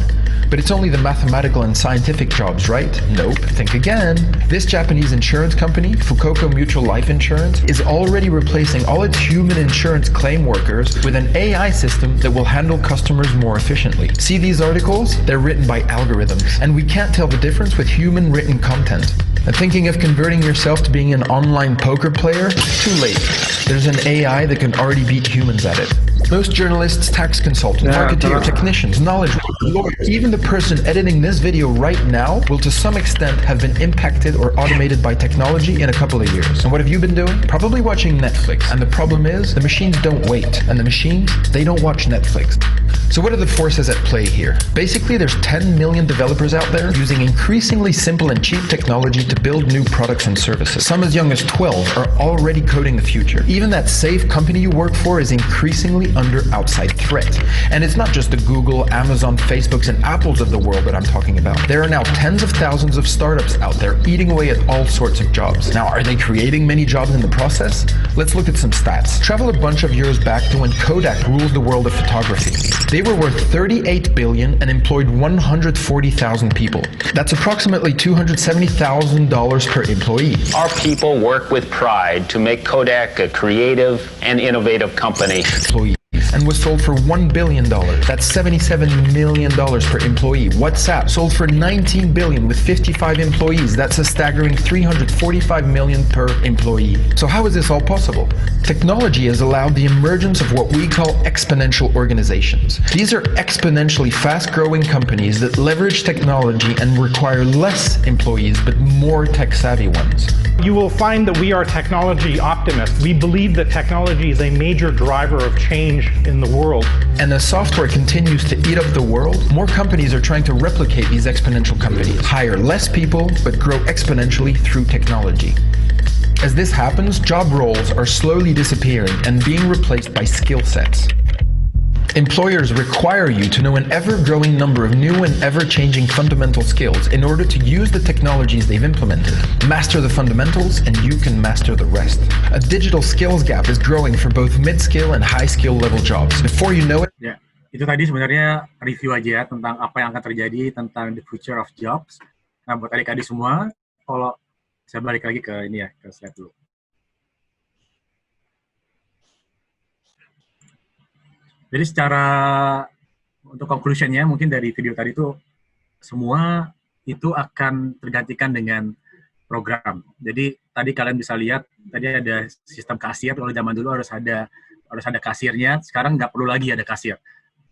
But it's only the mathematical and scientific jobs, right? Nope. Think again. This Japanese insurance company, Fukuoka Mutual Life Insurance, is already replacing all its human insurance claim workers with an AI system that will handle customers more efficiently. See these articles? They're written by algorithms, and we can't tell the difference with human written content. And thinking of converting yourself to being an online poker player? Too late. There's an AI that can already beat humans at it. Most journalists, tax consultants, marketeers, technicians, knowledge workers, lawyers, even the person editing this video right now will to some extent have been impacted or automated by technology in a couple of years. And what have you been doing? Probably watching Netflix. And the problem is, the machines don't wait. And the machines, they don't watch Netflix. So what are the forces at play here? Basically, there's 10 million developers out there using increasingly simple and cheap technology to build new products and services. Some as young as 12 are already coding the future. Even that safe company you work for is increasingly under outside threat. And it's not just the Google, Amazon, Facebooks, and Apples of the world that I'm talking about. There are now tens of thousands of startups out there eating away at all sorts of jobs. Now, are they creating many jobs in the process? Let's look at some stats. Travel a bunch of years back to when Kodak ruled the world of photography. They were worth $38 billion and employed 140,000 people. That's approximately $270,000 per employee. Our people work with pride to make Kodak a creative and innovative company. And was sold for $1 billion. That's $77 million per employee. WhatsApp sold for $19 billion with 55 employees. That's a staggering $345 million per employee. So how is this all possible? Technology has allowed the emergence of what we call exponential organizations. These are exponentially fast-growing companies that leverage technology and require less employees but more tech-savvy ones. You will find that we are technology optimists. We believe that technology is a major driver of change in the world. And as software continues to eat up the world, more companies are trying to replicate these exponential companies, hire less people, but grow exponentially through technology. As this happens, job roles are slowly disappearing and being replaced by skill sets. Employers require you to know an ever-growing number of new and ever-changing fundamental skills in order to use the technologies they've implemented. Master the fundamentals and you can master the rest. A digital skills gap is growing for both mid-skill and high-skill level jobs. Before you know it... Ya, itu tadi sebenarnya review aja tentang apa yang akan terjadi tentang the future of jobs. Nah, buat adik-adik semua, kalau saya balik lagi ke ini ya, ke slide dulu. Jadi secara untuk conclusion-nya mungkin dari video tadi itu semua itu akan tergantikan dengan program. Jadi tadi kalian bisa lihat tadi ada sistem kasir. Kalau zaman dulu harus ada kasirnya. Sekarang nggak perlu lagi ada kasir.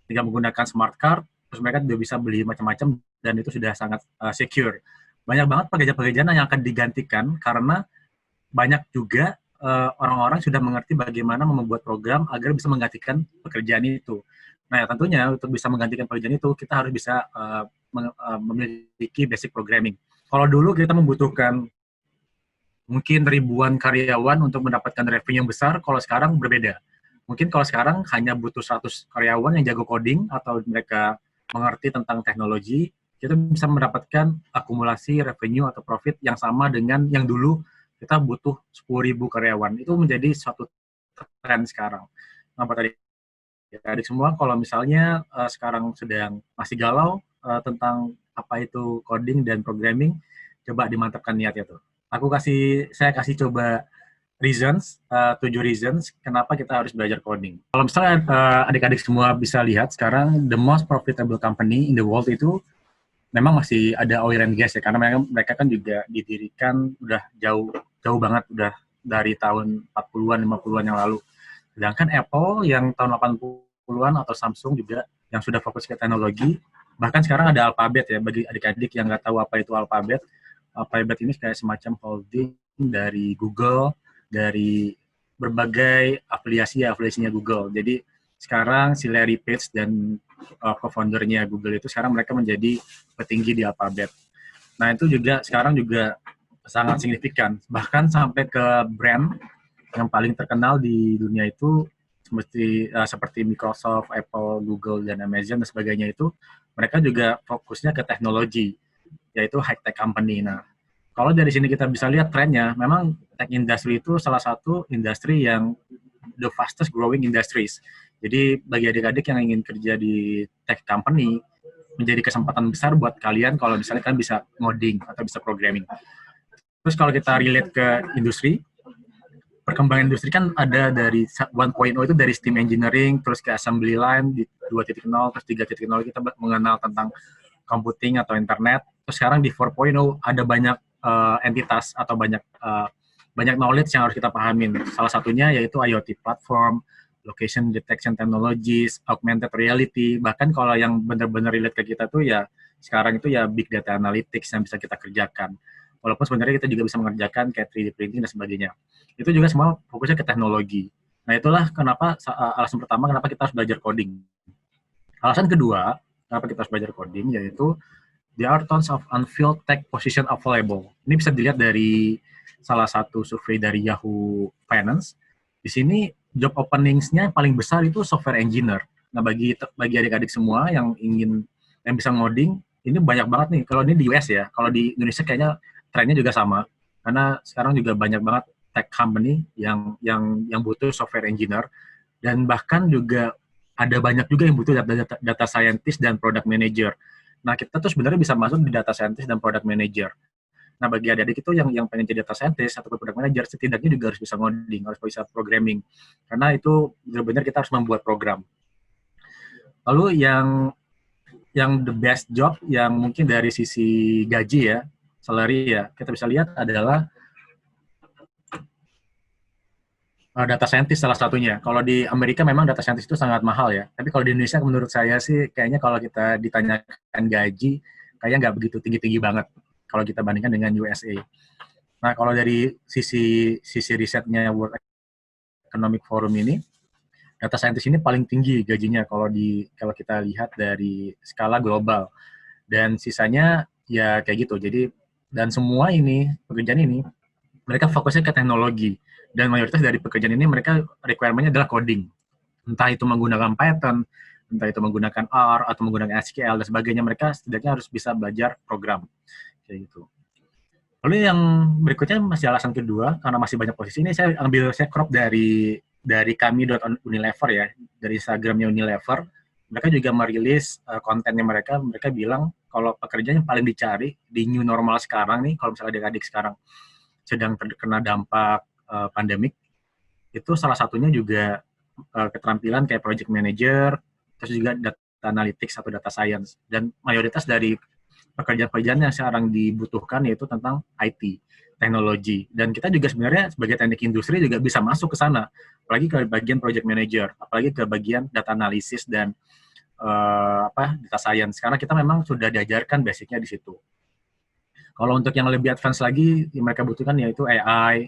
Tinggal menggunakan smart card, terus mereka sudah bisa beli macam-macam dan itu sudah sangat secure. Banyak banget pekerjaan-pekerjaan yang akan digantikan karena banyak juga orang-orang sudah mengerti bagaimana membuat program agar bisa menggantikan pekerjaan itu. Nah, tentunya untuk bisa menggantikan pekerjaan itu, kita harus bisa memiliki basic programming. Kalau dulu kita membutuhkan mungkin ribuan karyawan untuk mendapatkan revenue yang besar, kalau sekarang berbeda. Mungkin kalau sekarang hanya butuh 100 karyawan yang jago coding atau mereka mengerti tentang teknologi, kita bisa mendapatkan akumulasi revenue atau profit yang sama dengan yang dulu kita butuh 10.000 karyawan. Itu menjadi suatu tren sekarang. Nah, tadi adik semua, kalau misalnya sekarang sedang masih galau tentang apa itu coding dan programming, coba dimantapkan niatnya tuh. Saya kasih coba reasons, 7 reasons kenapa kita harus belajar coding. Kalau misalnya adik-adik semua bisa lihat sekarang the most profitable company in the world itu memang masih ada oil and gas ya, karena mereka kan juga didirikan udah jauh banget, udah dari tahun 40-an, 50-an yang lalu. Sedangkan Apple yang tahun 80-an atau Samsung juga yang sudah fokus ke teknologi, bahkan sekarang ada Alphabet ya, bagi adik-adik yang nggak tahu apa itu Alphabet. Alphabet ini kayak semacam holding dari Google, dari berbagai afiliasinya Google. Jadi sekarang si Larry Page dan co-foundernya Google itu sekarang mereka menjadi petinggi di Alphabet. Nah itu juga sekarang juga sangat signifikan, bahkan sampai ke brand yang paling terkenal di dunia itu seperti Microsoft, Apple, Google, dan Amazon dan sebagainya itu mereka juga fokusnya ke teknologi, yaitu high-tech company. Nah, kalau dari sini kita bisa lihat trennya, memang tech industry itu salah satu industri yang the fastest growing industries. Jadi bagi adik-adik yang ingin kerja di tech company, menjadi kesempatan besar buat kalian kalau misalnya kalian bisa ngoding atau bisa programming. Terus kalau kita relate ke industri, perkembangan industri kan ada dari 1.0 itu dari steam engineering, terus ke assembly line di 2.0, terus 3.0 kita mengenal tentang computing atau internet. Terus sekarang di 4.0 ada banyak entitas atau banyak knowledge yang harus kita pahamin. Salah satunya yaitu IoT platform, location detection technologies, augmented reality, bahkan kalau yang benar-benar relate ke kita tuh ya sekarang itu ya big data analytics yang bisa kita kerjakan. Walaupun sebenarnya kita juga bisa mengerjakan kayak 3D printing dan sebagainya. Itu juga semua fokusnya ke teknologi. Nah itulah kenapa alasan pertama kenapa kita harus belajar coding. Alasan kedua kenapa kita harus belajar coding yaitu there are tons of unfilled tech position available. Ini bisa dilihat dari salah satu survei dari Yahoo Finance. Di sini job openings-nya yang paling besar itu software engineer. Nah, bagi adik-adik semua yang bisa ngoding, ini banyak banget nih. Kalau ini di US ya, kalau di Indonesia kayaknya trennya juga sama. Karena sekarang juga banyak banget tech company yang butuh software engineer dan bahkan juga ada banyak juga yang butuh data scientist dan product manager. Nah, kita tuh sebenarnya bisa masuk di data scientist dan product manager. Nah, bagi adik-adik itu yang pengen jadi data scientist atau product manager, setidaknya juga harus bisa ngoding, harus bisa programming. Karena itu benar-benar kita harus membuat program. Lalu yang the best job yang mungkin dari sisi gaji ya, salary ya, kita bisa lihat adalah data scientist salah satunya. Kalau di Amerika memang data scientist itu sangat mahal ya. Tapi kalau di Indonesia menurut saya sih kayaknya kalau kita ditanyakan gaji, kayaknya nggak begitu tinggi-tinggi banget kalau kita bandingkan dengan USA. Nah, kalau dari sisi risetnya World Economic Forum ini, data scientist ini paling tinggi gajinya kalau kita lihat dari skala global. Dan sisanya ya kayak gitu. Jadi dan semua pekerjaan ini mereka fokusnya ke teknologi. Dan mayoritas dari pekerjaan ini mereka requirement-nya adalah coding. Entah itu menggunakan Python, entah itu menggunakan R atau menggunakan SQL dan sebagainya, mereka setidaknya harus bisa belajar program. Kayak gitu. Lalu yang berikutnya masih alasan kedua, karena masih banyak posisi ini, saya crop dari kami.unilever ya, dari Instagramnya Unilever. Mereka juga merilis kontennya mereka bilang kalau pekerjaan yang paling dicari di new normal sekarang nih, kalau misalnya adik-adik sekarang sedang terkena dampak pandemik, itu salah satunya juga keterampilan kayak project manager, terus juga data analytics atau data science. Dan mayoritas dari pekerjaan-pekerjaan yang sekarang dibutuhkan yaitu tentang IT, teknologi. Dan kita juga sebenarnya sebagai teknik industri juga bisa masuk ke sana, apalagi ke bagian project manager, apalagi ke bagian data analysis dan data science. Karena kita memang sudah diajarkan basicnya di situ. Kalau untuk yang lebih advance lagi, yang mereka butuhkan yaitu AI,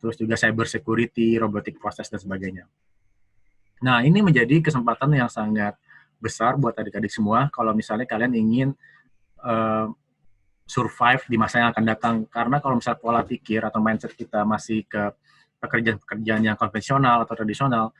terus juga cyber security, robotic process, dan sebagainya. Nah, ini menjadi kesempatan yang sangat besar buat adik-adik semua kalau misalnya kalian ingin survive di masa yang akan datang. Karena kalau misalnya pola pikir atau mindset kita masih ke pekerjaan-pekerjaan yang konvensional atau tradisional,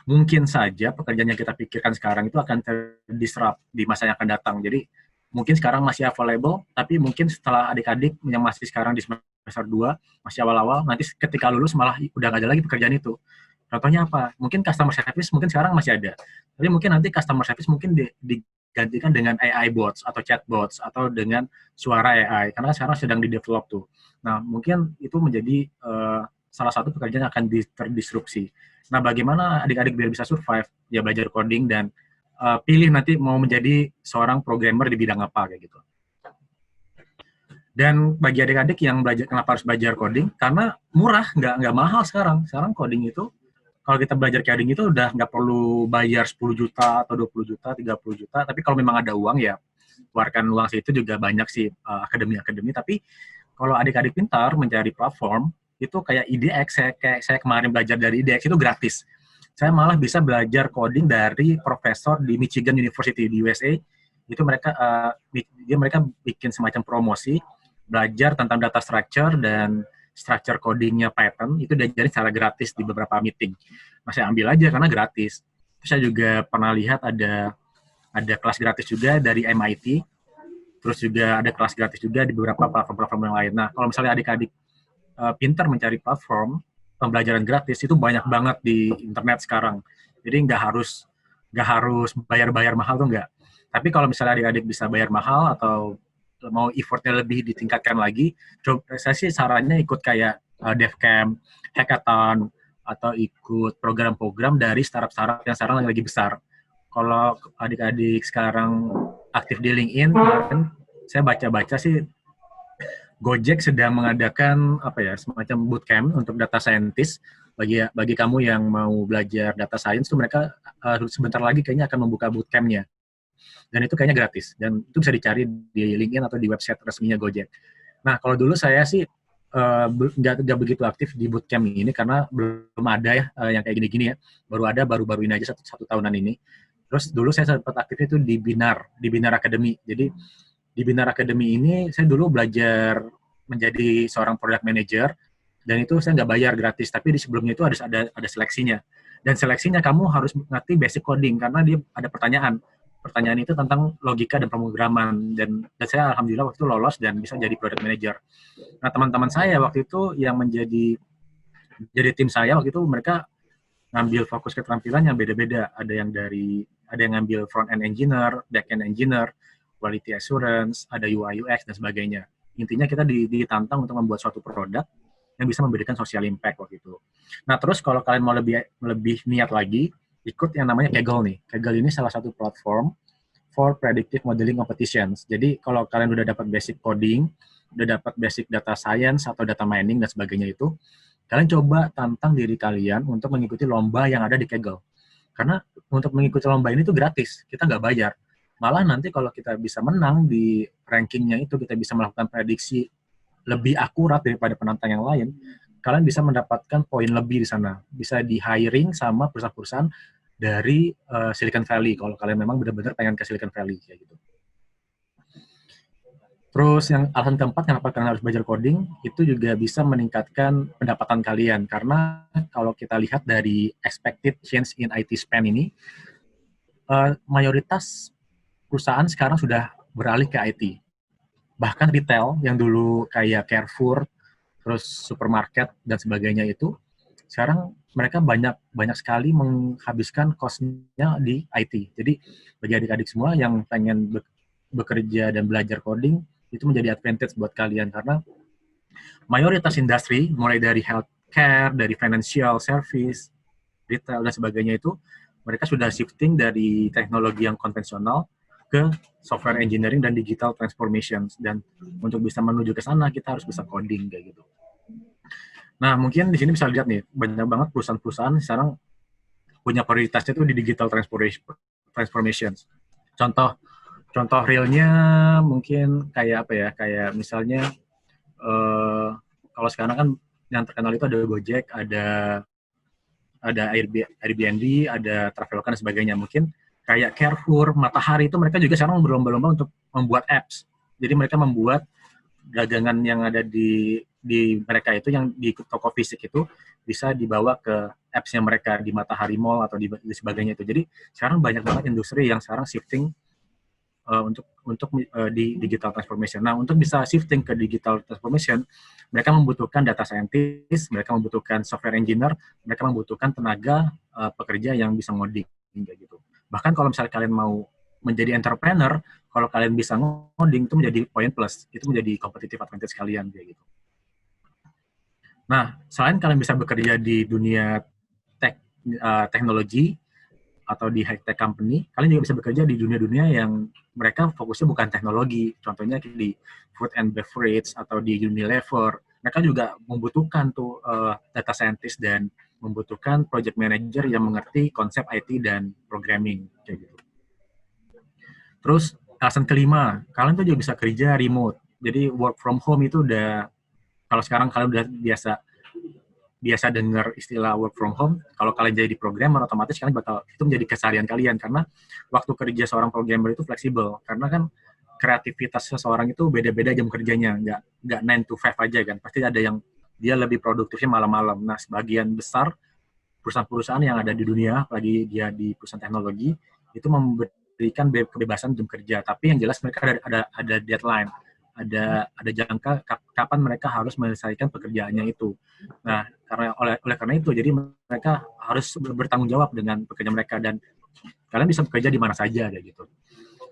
mungkin saja pekerjaan yang kita pikirkan sekarang itu akan terdisrupt di masa yang akan datang. Jadi, mungkin sekarang masih available, tapi mungkin setelah adik-adik yang masih sekarang di semester 2, masih awal-awal, nanti ketika lulus malah udah nggak ada lagi pekerjaan itu. Contohnya apa? Mungkin customer service mungkin sekarang masih ada, tapi mungkin nanti customer service mungkin digantikan dengan AI bots atau chatbots atau dengan suara AI, karena sekarang sedang di-develop tuh. Nah, mungkin itu menjadi salah satu pekerjaan yang akan terdisrupsi. Nah, bagaimana adik-adik biar bisa survive? Ya belajar coding dan pilih nanti mau menjadi seorang programmer di bidang apa, kayak gitu. Dan bagi adik-adik yang kenapa harus belajar coding? Karena murah, nggak mahal sekarang. Sekarang coding itu, kalau kita belajar coding itu udah nggak perlu bayar 10 juta atau 20 juta, 30 juta. Tapi kalau memang ada uang ya, keluarkan uang itu juga banyak sih akademi-akademi. Tapi kalau adik-adik pintar mencari platform, itu kayak IDX, saya kemarin belajar dari IDX itu gratis. saya malah bisa belajar coding dari profesor di Michigan University di USA. Itu mereka bikin semacam promosi belajar tentang data structure dan structure codingnya Python, itu diajarin secara gratis di beberapa meeting. Nah, saya ambil aja karena gratis. Terus saya juga pernah lihat ada kelas gratis juga dari MIT, terus juga ada kelas gratis juga di beberapa platform-platform yang lain. Nah, kalau misalnya adik-adik pintar mencari platform pembelajaran gratis, itu banyak banget di internet sekarang. Jadi nggak harus bayar-bayar mahal tuh nggak. Tapi kalau misalnya adik-adik bisa bayar mahal atau mau effortnya lebih ditingkatkan lagi, saya sih sarannya ikut kayak DevCamp, Hackathon, atau ikut program-program dari startup-startup yang sekarang lagi besar. Kalau adik-adik sekarang aktif di LinkedIn, kemarin saya baca-baca sih Gojek sedang mengadakan semacam bootcamp untuk data scientist. Bagi kamu yang mau belajar data science, tuh mereka sebentar lagi kayaknya akan membuka bootcamp-nya. Dan itu kayaknya gratis, dan itu bisa dicari di LinkedIn atau di website resminya Gojek. Nah, kalau dulu saya sih nggak begitu aktif di bootcamp ini, karena belum ada ya yang kayak gini-gini ya. Baru ini aja satu tahunan ini. Terus dulu saya sempat aktif itu di Binar Academy. Jadi di Binar Academy ini saya dulu belajar menjadi seorang product manager, dan itu saya nggak bayar, gratis. Tapi di sebelumnya itu ada seleksinya. Dan seleksinya kamu harus ngerti basic coding, karena dia ada pertanyaan itu tentang logika dan pemrograman, dan saya alhamdulillah waktu itu lolos dan bisa jadi product manager. Nah, teman-teman saya waktu itu yang jadi tim saya waktu itu, mereka ngambil fokus keterampilan yang beda-beda. Ada yang ngambil front end engineer, back end engineer, quality assurance, ada UI UX dan sebagainya. Intinya kita ditantang untuk membuat suatu produk yang bisa memberikan social impact waktu itu. Nah, terus kalau kalian mau lebih niat lagi, ikut yang namanya Kaggle nih. Kaggle ini salah satu platform for predictive modeling competitions. Jadi kalau kalian udah dapat basic coding, udah dapat basic data science atau data mining dan sebagainya itu, kalian coba tantang diri kalian untuk mengikuti lomba yang ada di Kaggle. Karena untuk mengikuti lomba ini tuh gratis, kita nggak bayar. Malah nanti kalau kita bisa menang di rankingnya itu, kita bisa melakukan prediksi lebih akurat daripada penantang yang lain, kalian bisa mendapatkan poin lebih di sana. Bisa di hiring sama perusahaan-perusahaan dari Silicon Valley, kalau kalian memang benar-benar pengen ke Silicon Valley, kayak gitu. Terus yang alasan keempat, kenapa kalian harus belajar coding, itu juga bisa meningkatkan pendapatan kalian. Karena kalau kita lihat dari expected change in IT spend ini, mayoritas perusahaan sekarang sudah beralih ke IT. Bahkan retail, yang dulu kayak Carrefour, terus supermarket, dan sebagainya itu, sekarang mereka banyak sekali menghabiskan cost-nya di IT. Jadi bagi adik-adik semua yang pengen bekerja dan belajar coding, itu menjadi advantage buat kalian, karena mayoritas industri, mulai dari healthcare, dari financial service, retail, dan sebagainya itu, mereka sudah shifting dari teknologi yang konvensional ke software engineering dan digital transformation. Dan untuk bisa menuju ke sana, kita harus bisa coding, kayak gitu. Nah, mungkin di sini bisa lihat nih, banyak banget perusahaan-perusahaan sekarang punya prioritasnya itu di digital transformation. Contoh realnya mungkin kayak kayak misalnya kalau sekarang kan yang terkenal itu ada Gojek, ada Airbnb, ada Traveloka dan sebagainya. Mungkin kayak Carrefour, Matahari itu mereka juga sekarang berlomba-lomba untuk membuat apps. Jadi mereka membuat dagangan yang ada di mereka itu, yang di toko fisik itu, bisa dibawa ke apps-nya mereka di Matahari Mall atau di sebagainya itu. Jadi sekarang banyak banget industri yang sekarang shifting untuk di digital transformation. Nah, untuk bisa shifting ke digital transformation, mereka membutuhkan data scientist, mereka membutuhkan software engineer, mereka membutuhkan tenaga pekerja yang bisa ngoding, kayak gitu. Bahkan kalau misalnya kalian mau menjadi entrepreneur, kalau kalian bisa ngoding, itu menjadi point plus, itu menjadi competitive advantage kalian, kayak gitu. Nah, selain kalian bisa bekerja di dunia teknologi atau di high-tech company, kalian juga bisa bekerja di dunia-dunia yang mereka fokusnya bukan teknologi. Contohnya di food and beverage atau di Unilever. Mereka juga membutuhkan tuh data scientist dan membutuhkan project manager yang mengerti konsep IT dan programming, kayak gitu. Terus, alasan kelima, kalian tuh juga bisa kerja remote. Jadi work from home itu udah, kalau sekarang kalian udah biasa biasa dengar istilah work from home, kalau kalian jadi programmer, otomatis kalian bakal, itu menjadi keseharian kalian, karena waktu kerja seorang programmer itu fleksibel, karena kan kreativitas seseorang itu beda-beda jam kerjanya, nggak 9 to 5 aja kan, pasti ada yang dia lebih produktifnya malam-malam. Nah, sebagian besar perusahaan-perusahaan yang ada di dunia, apalagi dia di perusahaan teknologi, itu memberikan kebebasan jam kerja, tapi yang jelas mereka ada deadline, ada jangka kapan mereka harus menyelesaikan pekerjaannya itu. Nah, karena itu, jadi mereka harus bertanggung jawab dengan pekerjaan mereka, dan kalian bisa bekerja di mana saja kayak gitu.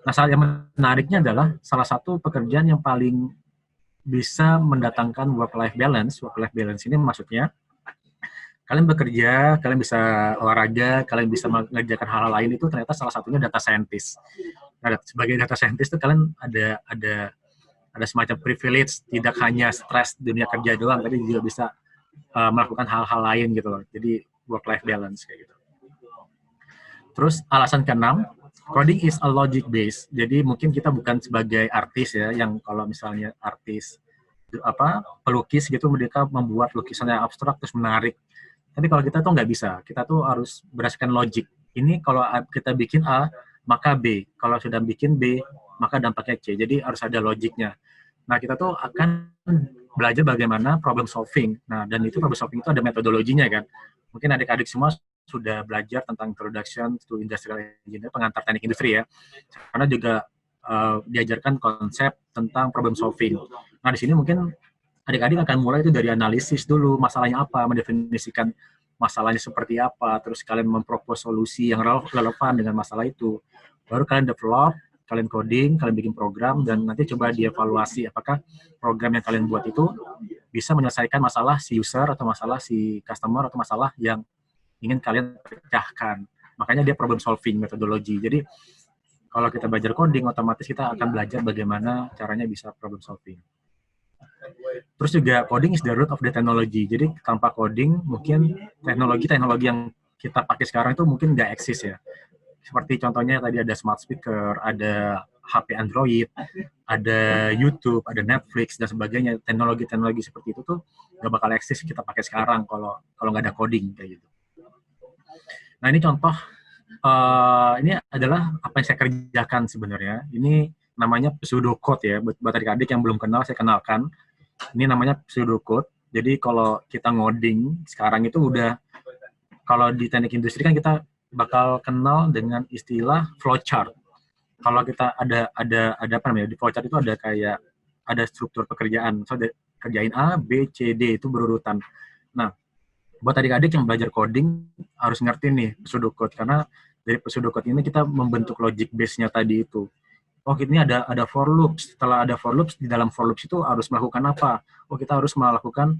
Nah, yang menariknya adalah salah satu pekerjaan yang paling bisa mendatangkan work-life balance. Work-life balance ini maksudnya kalian bekerja, kalian bisa olahraga, kalian bisa mengerjakan hal-hal lain, itu ternyata salah satunya data scientist. Nah, sebagai data scientist itu kalian ada semacam privilege, tidak hanya stres dunia kerja doang, tapi juga bisa melakukan hal-hal lain gitu loh. Jadi work-life balance kayak gitu. Terus alasan keenam, coding is a logic base. Jadi mungkin kita bukan sebagai artis ya, yang kalau misalnya artis pelukis gitu, mereka membuat lukisan yang abstrak terus menarik. Tapi kalau kita tuh nggak bisa, kita tuh harus berdasarkan logic. Ini kalau kita bikin A, maka B. Kalau sudah bikin B, maka dampaknya C. Jadi harus ada logiknya. Nah, kita tuh akan belajar bagaimana problem solving. Nah, dan itu problem solving itu ada metodologinya kan. Mungkin adik-adik semua sudah belajar tentang Introduction to Industrial Engineering, pengantar teknik industri ya. Karena juga diajarkan konsep tentang problem solving. Nah, di sini mungkin adik-adik akan mulai itu dari analisis dulu, masalahnya apa, mendefinisikan masalahnya seperti apa, terus kalian mempropos solusi yang relevan dengan masalah itu. Baru kalian develop, kalian coding, kalian bikin program, dan nanti coba dievaluasi apakah program yang kalian buat itu bisa menyelesaikan masalah si user, atau masalah si customer, atau masalah yang ingin kalian pecahkan. Makanya dia problem solving metodologi. Jadi kalau kita belajar coding, otomatis kita akan belajar bagaimana caranya bisa problem solving. Terus juga coding is the root of the technology. Jadi tanpa coding, mungkin teknologi yang kita pakai sekarang itu mungkin nggak eksis ya. Seperti contohnya tadi ada smart speaker, ada HP Android, ada YouTube, ada Netflix, dan sebagainya. Teknologi-teknologi seperti itu tuh nggak bakal eksis kita pakai sekarang kalau nggak ada coding kayak gitu. Nah, ini contoh, ini adalah apa yang saya kerjakan sebenarnya. Ini namanya pseudocode ya, buat adik-adik yang belum kenal, saya kenalkan. Ini namanya pseudocode. Jadi kalau kita ngoding sekarang itu udah, kalau di teknik industri kan kita bakal kenal dengan istilah flowchart. Kalau kita ada apa namanya, di flowchart itu ada struktur pekerjaan. So, kerjain A, B, C, D itu berurutan. Nah, buat adik-adik yang belajar coding harus ngerti nih pseudocode, karena dari pseudocode ini kita membentuk logic base-nya tadi itu. Oh, ini ada for loops. Setelah ada for loops, di dalam for loops itu harus melakukan apa? Oh, kita harus melakukan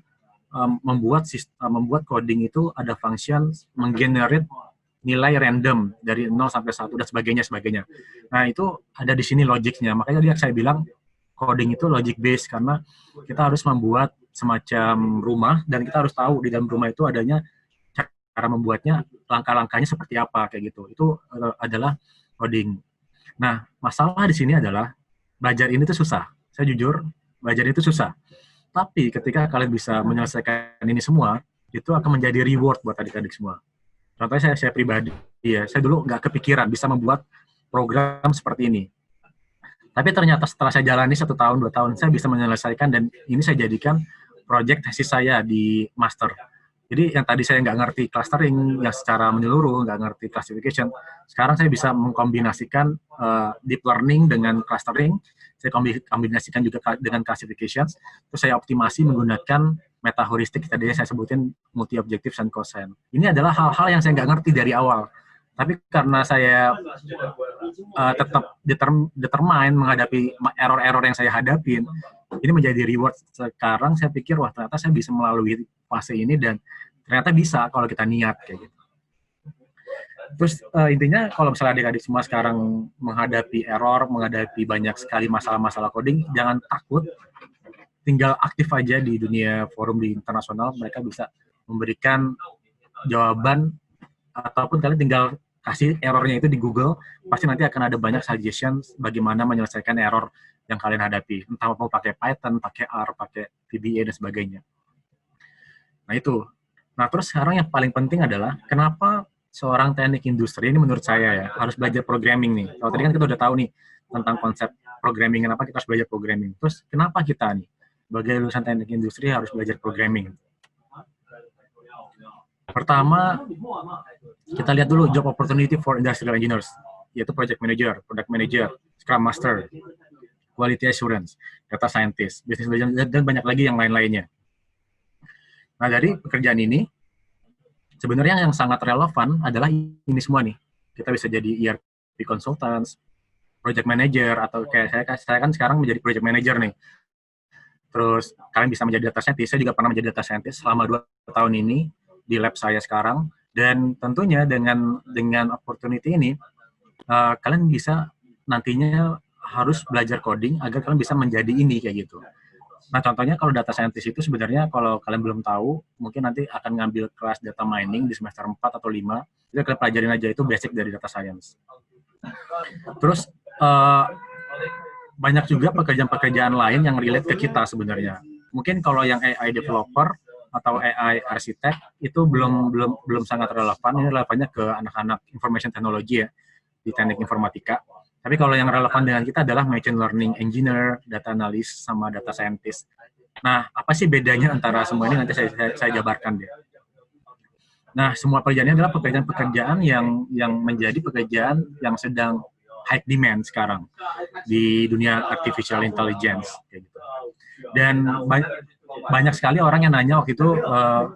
membuat coding itu ada function menggenerate nilai random dari 0 sampai 1 dan sebagainya. Nah, itu ada di sini logiknya. Makanya saya bilang coding itu logic based, karena kita harus membuat semacam rumah, dan kita harus tahu di dalam rumah itu adanya cara membuatnya, langkah-langkahnya seperti apa kayak gitu. Itu adalah coding. Nah, masalah di sini adalah belajar ini tuh susah. Saya jujur, belajar itu susah. Tapi ketika kalian bisa menyelesaikan ini semua, itu akan menjadi reward buat adik-adik semua. Contohnya saya pribadi, ya, saya dulu nggak kepikiran bisa membuat program seperti ini. Tapi ternyata setelah saya jalani 1 tahun, 2 tahun, saya bisa menyelesaikan, dan ini saya jadikan project tesis saya di master. Jadi yang tadi saya nggak ngerti clustering yang secara menyeluruh, nggak ngerti classification, sekarang saya bisa mengkombinasikan deep learning dengan clustering, saya kombinasikan juga dengan classification, terus saya optimasi menggunakan meta heuristik tadi saya sebutin, multi objective and cosine. Ini adalah hal-hal yang saya nggak ngerti dari awal. Tapi karena saya tetap determine menghadapi error-error yang saya hadapin, ini menjadi reward. Sekarang saya pikir, wah, ternyata saya bisa melalui fase ini, dan ternyata bisa kalau kita niat kayak gitu. Terus intinya kalau misalnya adik-adik semua sekarang menghadapi error, menghadapi banyak sekali masalah-masalah coding, jangan takut, tinggal aktif aja di dunia forum di internasional, mereka bisa memberikan jawaban, ataupun kalian tinggal kasih errornya itu di Google, pasti nanti akan ada banyak suggestion bagaimana menyelesaikan error yang kalian hadapi. Entah mau pakai Python, pakai R, pakai VBA, dan sebagainya. Nah, itu. Nah, terus sekarang yang paling penting adalah kenapa seorang teknik industri ini menurut saya ya harus belajar programming nih. Kalau tadi kan kita udah tahu nih tentang konsep programming, kenapa kita harus belajar programming. Terus kenapa kita nih sebagai lulusan teknik industri harus belajar programming? Pertama, kita lihat dulu job opportunity for industrial engineers, yaitu project manager, product manager, scrum master, quality assurance, data scientist, business intelligence, dan banyak lagi yang lain-lainnya. Nah, dari pekerjaan ini, sebenarnya yang sangat relevan adalah ini semua nih. Kita bisa jadi ERP consultants, project manager, atau kayak saya kan sekarang menjadi project manager nih. Terus kalian bisa menjadi data scientist, saya juga pernah menjadi data scientist selama 2 tahun ini di lab saya sekarang, dan tentunya dengan opportunity ini, kalian bisa nantinya harus belajar coding agar kalian bisa menjadi ini kayak gitu. Nah, contohnya kalau data scientist itu sebenarnya kalau kalian belum tahu, mungkin nanti akan ngambil kelas data mining di semester 4 atau 5, itu kalian pelajarin aja, itu basic dari data science. Terus, banyak juga pekerjaan-pekerjaan lain yang relate ke kita sebenarnya. Mungkin kalau yang AI developer atau AI arsitek itu belum sangat relevan. Ini relevannya ke anak-anak information technology ya, di teknik informatika. Tapi kalau yang relevan dengan kita adalah machine learning engineer, data analyst, sama data scientist. Nah, apa sih bedanya antara semua ini? Nanti saya jabarkan deh. Nah, semua pekerjaan ini adalah pekerjaan-pekerjaan yang menjadi pekerjaan yang sedang high demand sekarang di dunia artificial intelligence. Kayak gitu. Dan banyak sekali orang yang nanya waktu itu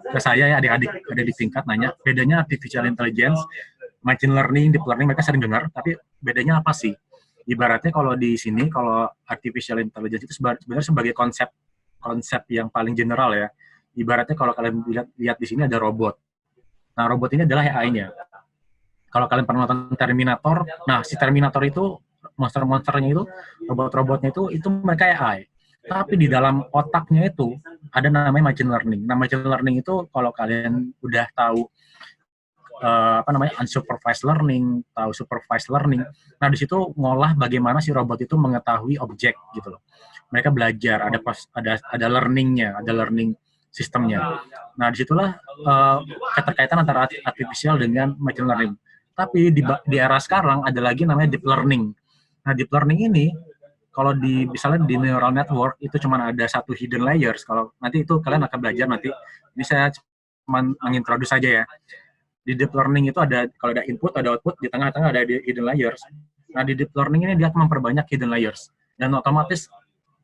ke saya, ya adik-adik ada di tingkat nanya, bedanya artificial intelligence, machine learning, deep learning, mereka sering dengar, tapi bedanya apa sih? Ibaratnya kalau di sini, kalau artificial intelligence itu sebenarnya sebagai konsep yang paling general ya. Ibaratnya kalau kalian lihat di sini ada robot. Nah, robot ini adalah AI-nya. Kalau kalian pernah nonton Terminator, nah si Terminator itu, monster-monsternya itu, robot-robotnya itu mereka AI. Tapi di dalam otaknya itu ada namanya machine learning. Nah, machine learning itu kalau kalian udah tahu unsupervised learning, tahu supervised learning. Nah, di situ ngolah bagaimana si robot itu mengetahui objek gitu loh. Mereka belajar, ada learning-nya, ada learning sistemnya. Nah, disitulah keterkaitan antara artificial dengan machine learning. Tapi di era sekarang ada lagi namanya deep learning. Nah, deep learning ini kalau misalnya di neural network itu cuma ada satu hidden layers. Kalau nanti itu kalian akan belajar nanti. Ini saya cuma mengintroduce saja ya. Di deep learning itu kalau ada input, ada output, di tengah-tengah ada hidden layers. Nah, di deep learning ini dia akan memperbanyak hidden layers. Dan otomatis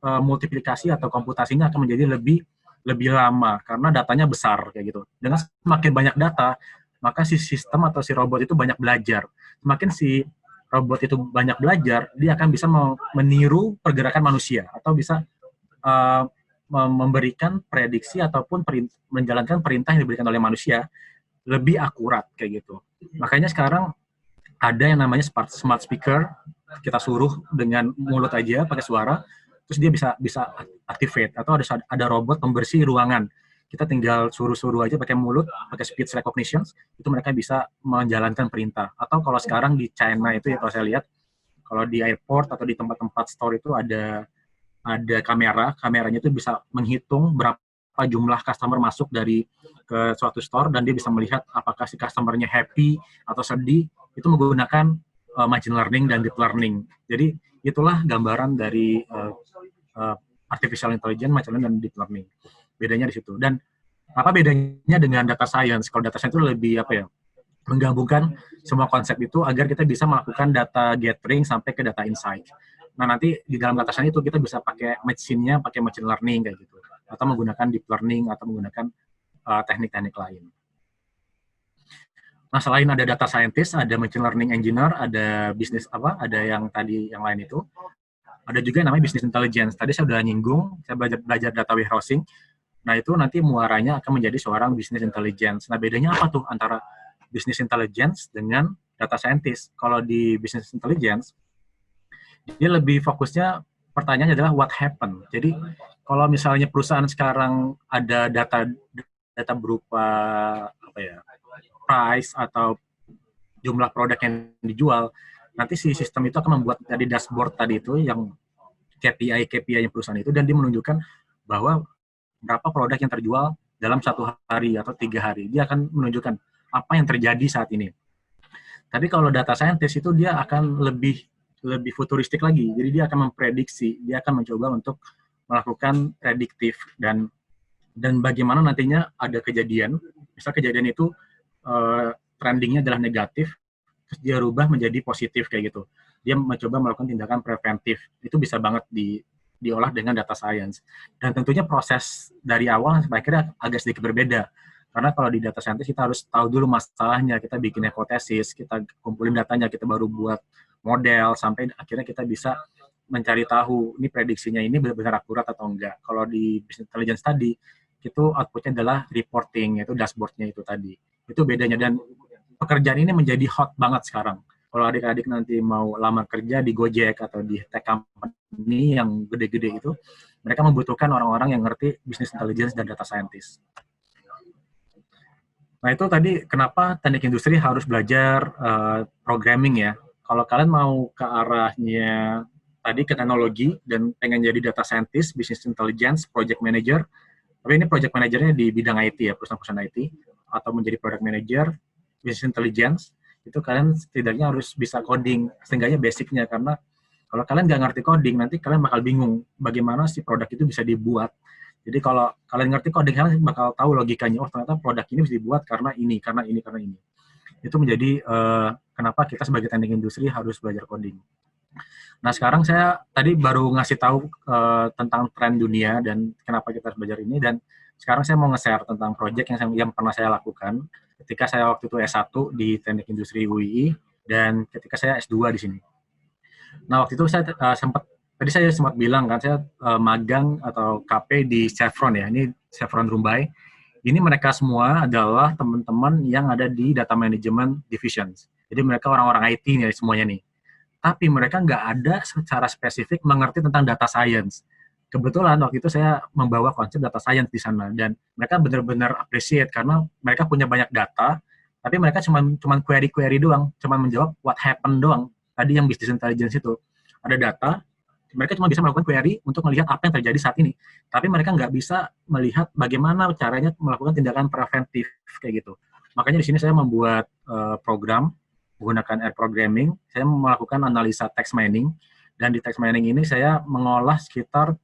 multiplikasi atau komputasinya akan menjadi lebih lama karena datanya besar kayak gitu. Dengan semakin banyak data, maka si sistem atau si robot itu banyak belajar. Semakin si robot itu banyak belajar, dia akan bisa meniru pergerakan manusia atau bisa memberikan prediksi ataupun menjalankan perintah yang diberikan oleh manusia lebih akurat kayak gitu. Makanya sekarang ada yang namanya smart speaker, kita suruh dengan mulut aja pakai suara, terus dia bisa activate, atau ada robot pembersih ruangan. Kita tinggal suruh-suruh aja pakai mulut, pakai speech recognition, itu mereka bisa menjalankan perintah. Atau kalau sekarang di China itu ya, kalau saya lihat, kalau di airport atau di tempat-tempat store itu ada kameranya itu bisa menghitung berapa jumlah customer masuk ke suatu store, dan dia bisa melihat apakah si customer-nya happy atau sedih, itu menggunakan machine learning dan deep learning. Jadi itulah gambaran dari artificial intelligence, machine learning, dan deep learning. Bedanya di situ. Dan apa bedanya dengan data science? Kalau data science itu lebih menggabungkan semua konsep itu agar kita bisa melakukan data gathering sampai ke data insight. Nah, nanti di dalam data science itu kita bisa pakai machine-nya, pakai machine learning kayak gitu, atau menggunakan deep learning, atau menggunakan teknik-teknik lain. Nah, selain ada data scientist, ada machine learning engineer, ada ada yang lain itu. Ada juga yang namanya business intelligence. Tadi saya sudah nyinggung, saya belajar data warehousing. Nah, itu nanti muaranya akan menjadi seorang business intelligence. Nah, bedanya apa tuh antara business intelligence dengan data scientist? Kalau di business intelligence, dia lebih fokusnya, pertanyaannya adalah what happened. Jadi, kalau misalnya perusahaan sekarang ada data berupa price atau jumlah produk yang dijual, nanti si sistem itu akan membuat tadi dashboard tadi itu yang KPI-nya perusahaan itu, dan dia menunjukkan bahwa berapa produk yang terjual dalam 1 hari atau 3 hari. Dia akan menunjukkan apa yang terjadi saat ini. Tapi kalau data scientist itu dia akan lebih futuristik lagi. Jadi dia akan memprediksi, dia akan mencoba untuk melakukan prediktif dan bagaimana nantinya ada kejadian, misal kejadian itu trendingnya adalah negatif, terus dia rubah menjadi positif kayak gitu. Dia mencoba melakukan tindakan preventif. Itu bisa banget diolah dengan data science. Dan tentunya proses dari awal sampai akhirnya agak sedikit berbeda. Karena kalau di data scientist kita harus tahu dulu masalahnya, kita bikin hipotesis, kita kumpulin datanya, kita baru buat model, sampai akhirnya kita bisa mencari tahu ini prediksinya ini benar-benar akurat atau enggak. Kalau di business intelligence tadi, itu outputnya adalah reporting, yaitu dashboardnya itu tadi. Itu bedanya, dan pekerjaan ini menjadi hot banget sekarang. Kalau adik-adik nanti mau lamar kerja di Gojek atau di tech company yang gede-gede itu, mereka membutuhkan orang-orang yang ngerti business intelligence dan data scientist. Nah, itu tadi kenapa teknik industri harus belajar programming ya. Kalau kalian mau ke arahnya tadi ke teknologi dan pengen jadi data scientist, business intelligence, project manager, tapi ini project manajernya di bidang IT ya, perusahaan-perusahaan IT, atau menjadi product manager, business intelligence, itu kalian setidaknya harus bisa coding, setidaknya basicnya, karena kalau kalian nggak ngerti coding, nanti kalian bakal bingung bagaimana si produk itu bisa dibuat. Jadi kalau kalian ngerti coding, kalian bakal tahu logikanya, oh ternyata produk ini bisa dibuat karena ini, karena ini, karena ini. Itu menjadi kenapa kita sebagai teknik industri harus belajar coding. Nah, sekarang saya tadi baru ngasih tahu tentang tren dunia dan kenapa kita harus belajar ini, dan sekarang saya mau nge-share tentang project yang pernah saya lakukan ketika saya waktu itu S1 di Teknik Industri UII dan ketika saya S2 di sini. Nah, waktu itu saya tadi saya sempat bilang kan, saya magang atau KP di Chevron ya, ini Chevron Rumbai. Ini mereka semua adalah teman-teman yang ada di Data Management Divisions. Jadi mereka orang-orang IT nih semuanya nih. Tapi mereka nggak ada secara spesifik mengerti tentang data science. Kebetulan waktu itu saya membawa konsep data science di sana, dan mereka benar-benar appreciate karena mereka punya banyak data, tapi mereka cuma query doang, cuma menjawab what happened doang. Tadi yang business intelligence itu ada data, mereka cuma bisa melakukan query untuk melihat apa yang terjadi saat ini, tapi mereka nggak bisa melihat bagaimana caranya melakukan tindakan preventif kayak gitu. Makanya di sini saya membuat program menggunakan R programming. Saya melakukan analisa text mining, dan di text mining ini saya mengolah sekitar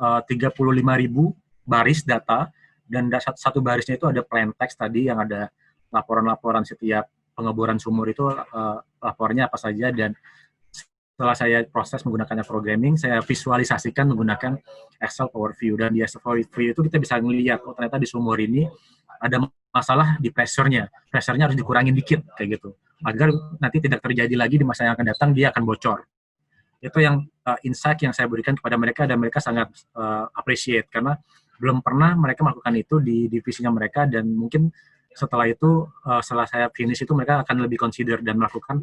35.000 baris data, dan satu barisnya itu ada plain text tadi yang ada laporan-laporan setiap pengeboran sumur itu lapornya apa saja, dan setelah saya proses menggunakan programming, saya visualisasikan menggunakan Excel Power View, dan di Excel Power View itu kita bisa melihat, oh ternyata di sumur ini ada masalah di pressure-nya harus dikurangin dikit, kayak gitu, agar nanti tidak terjadi lagi di masa yang akan datang, dia akan bocor. Itu yang insight yang saya berikan kepada mereka, dan mereka sangat appreciate, karena belum pernah mereka melakukan itu di divisinya mereka, dan mungkin setelah itu, setelah saya finish itu, mereka akan lebih consider dan melakukan.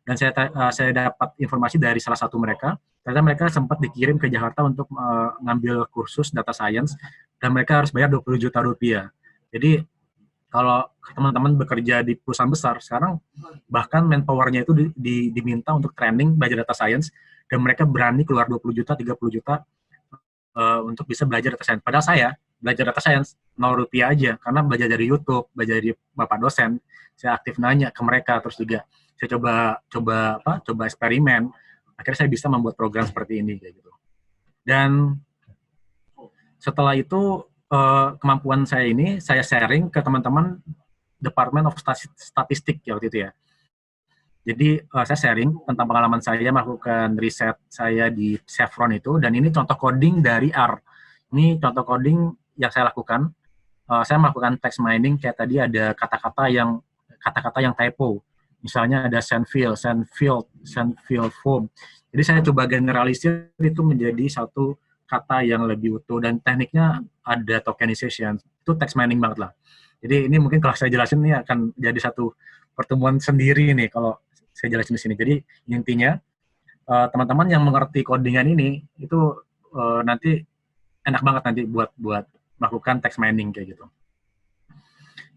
Dan saya dapat informasi dari salah satu mereka, ternyata mereka sempat dikirim ke Jakarta untuk ngambil kursus data science, dan mereka harus bayar 20 juta rupiah. Jadi kalau teman-teman bekerja di perusahaan besar, sekarang bahkan manpower-nya itu diminta untuk training belajar data science, dan mereka berani keluar 20 juta, 30 juta untuk bisa belajar data science. Padahal saya belajar data science 0 rupiah aja, karena belajar dari YouTube, belajar dari Bapak dosen, saya aktif nanya ke mereka, terus juga saya coba eksperimen, akhirnya saya bisa membuat program seperti ini kayak gitu. Dan setelah itu kemampuan saya ini saya sharing ke teman-teman Department of Statistik ya waktu itu ya. Jadi saya sharing tentang pengalaman saya melakukan riset saya di Chevron itu, dan ini contoh coding dari R. Ini contoh coding yang saya lakukan. Saya melakukan text mining, kayak tadi ada kata-kata yang typo. Misalnya ada sandfield foam. Jadi saya coba generalisir itu menjadi satu kata yang lebih utuh, dan tekniknya ada tokenization. Itu text mining banget lah. Jadi ini mungkin kalau saya jelasin ini akan jadi satu pertemuan sendiri nih kalau saya jelasin di sini. Jadi intinya teman-teman yang mengerti codingan ini itu nanti enak banget nanti buat melakukan text mining kayak gitu.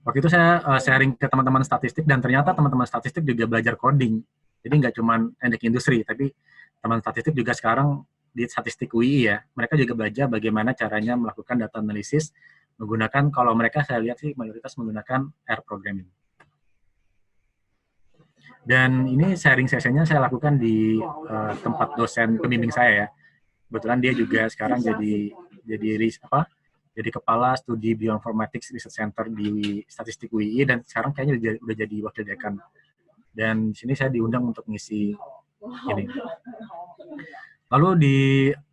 Waktu itu saya sharing ke teman-teman statistik, dan ternyata teman-teman statistik juga belajar coding. Jadi nggak cuma teknik industri, tapi teman statistik juga sekarang di statistik UI ya, mereka juga belajar bagaimana caranya melakukan data analisis menggunakan, kalau mereka saya lihat sih mayoritas menggunakan R programming. Dan ini sharing sessionnya saya lakukan di tempat dosen pembimbing saya ya. Kebetulan dia juga sekarang jadi kepala studi bioinformatics research center di statistik UII, dan sekarang kayaknya udah jadi wakil dekan. Dan di sini saya diundang untuk ngisi ini. Lalu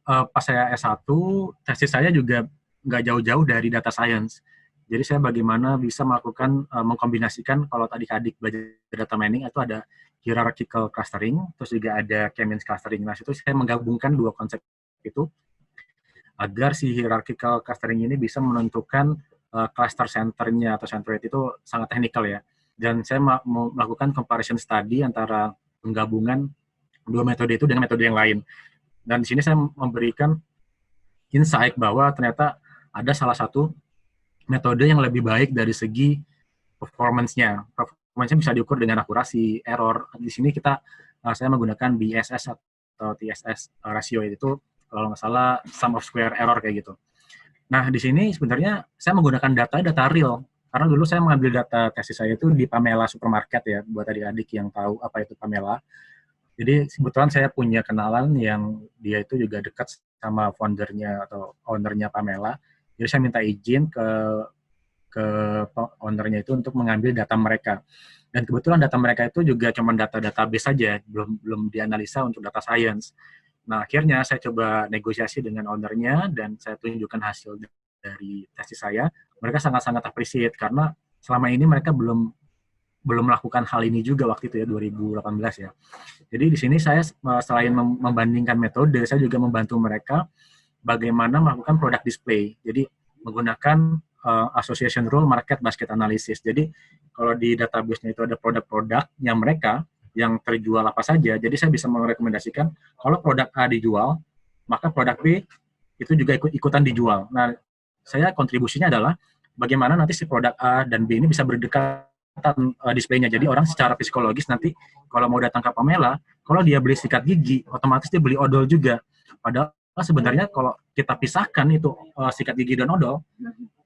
pas saya S1, tesis saya juga nggak jauh-jauh dari data science. Jadi saya bagaimana bisa melakukan, mengkombinasikan, kalau tadi adik belajar data mining, itu ada hierarchical clustering, terus juga ada K-means clustering. Nah, itu saya menggabungkan dua konsep itu, agar si hierarchical clustering ini bisa menentukan cluster centernya atau centroid itu sangat teknikal ya. Dan saya mau melakukan comparison study antara penggabungan dua metode itu dengan metode yang lain. Dan di sini saya memberikan insight bahwa ternyata ada salah satu metode yang lebih baik dari segi performance-nya. Performance-nya bisa diukur dengan akurasi, error. Di sini saya menggunakan BSS atau TSS ratio, itu kalau nggak salah sum of square error kayak gitu. Nah, di sini sebenarnya saya menggunakan data real. Karena dulu saya mengambil data tesis saya itu di Pamela Supermarket ya, buat adik-adik yang tahu apa itu Pamela. Jadi kebetulan saya punya kenalan yang dia itu juga dekat sama foundernya atau ownernya Pamela. Jadi saya minta izin ke ownernya itu untuk mengambil data mereka. Dan kebetulan data mereka itu juga cuma data database saja, belum dianalisa untuk data science. Nah, akhirnya saya coba negosiasi dengan ownernya dan saya tunjukkan hasil dari tesis saya. Mereka sangat-sangat appreciate karena selama ini mereka belum melakukan hal ini juga waktu itu ya, 2018 ya. Jadi di sini saya selain membandingkan metode, saya juga membantu mereka bagaimana melakukan product display. Jadi menggunakan association rule market basket analysis. Jadi kalau di database-nya itu ada produk-produknya mereka yang terjual apa saja, jadi saya bisa merekomendasikan kalau produk A dijual, maka produk B itu juga ikutan dijual. Nah, saya kontribusinya adalah bagaimana nanti si produk A dan B ini bisa berdekatan displaynya. Jadi orang secara psikologis nanti kalau mau datang ke Pamela, kalau dia beli sikat gigi, otomatis dia beli odol juga. Padahal sebenarnya kalau kita pisahkan itu sikat gigi dan odol,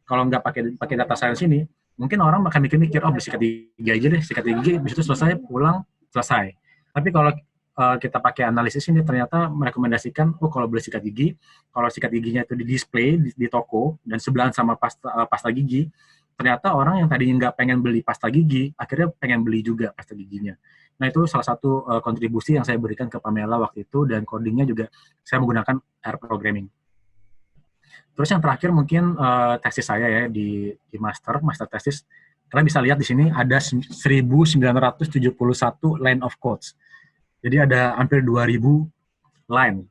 kalau nggak pakai data science ini, mungkin orang akan mikir-mikir, oh beli sikat gigi aja deh, sikat gigi, habis itu selesai, pulang, selesai. Tapi kalau kita pakai analisis ini, ternyata merekomendasikan, kalau beli sikat gigi, kalau sikat giginya itu di display di toko, dan sebelahan sama pasta gigi, ternyata orang yang tadinya nggak pengen beli pasta gigi, akhirnya pengen beli juga pasta giginya. Nah, itu salah satu kontribusi yang saya berikan ke Pamela waktu itu, dan codingnya juga saya menggunakan R programming. Terus yang terakhir mungkin tesis saya ya di master tesis. Kalian bisa lihat di sini ada 1971 line of codes. Jadi ada hampir 2000 line.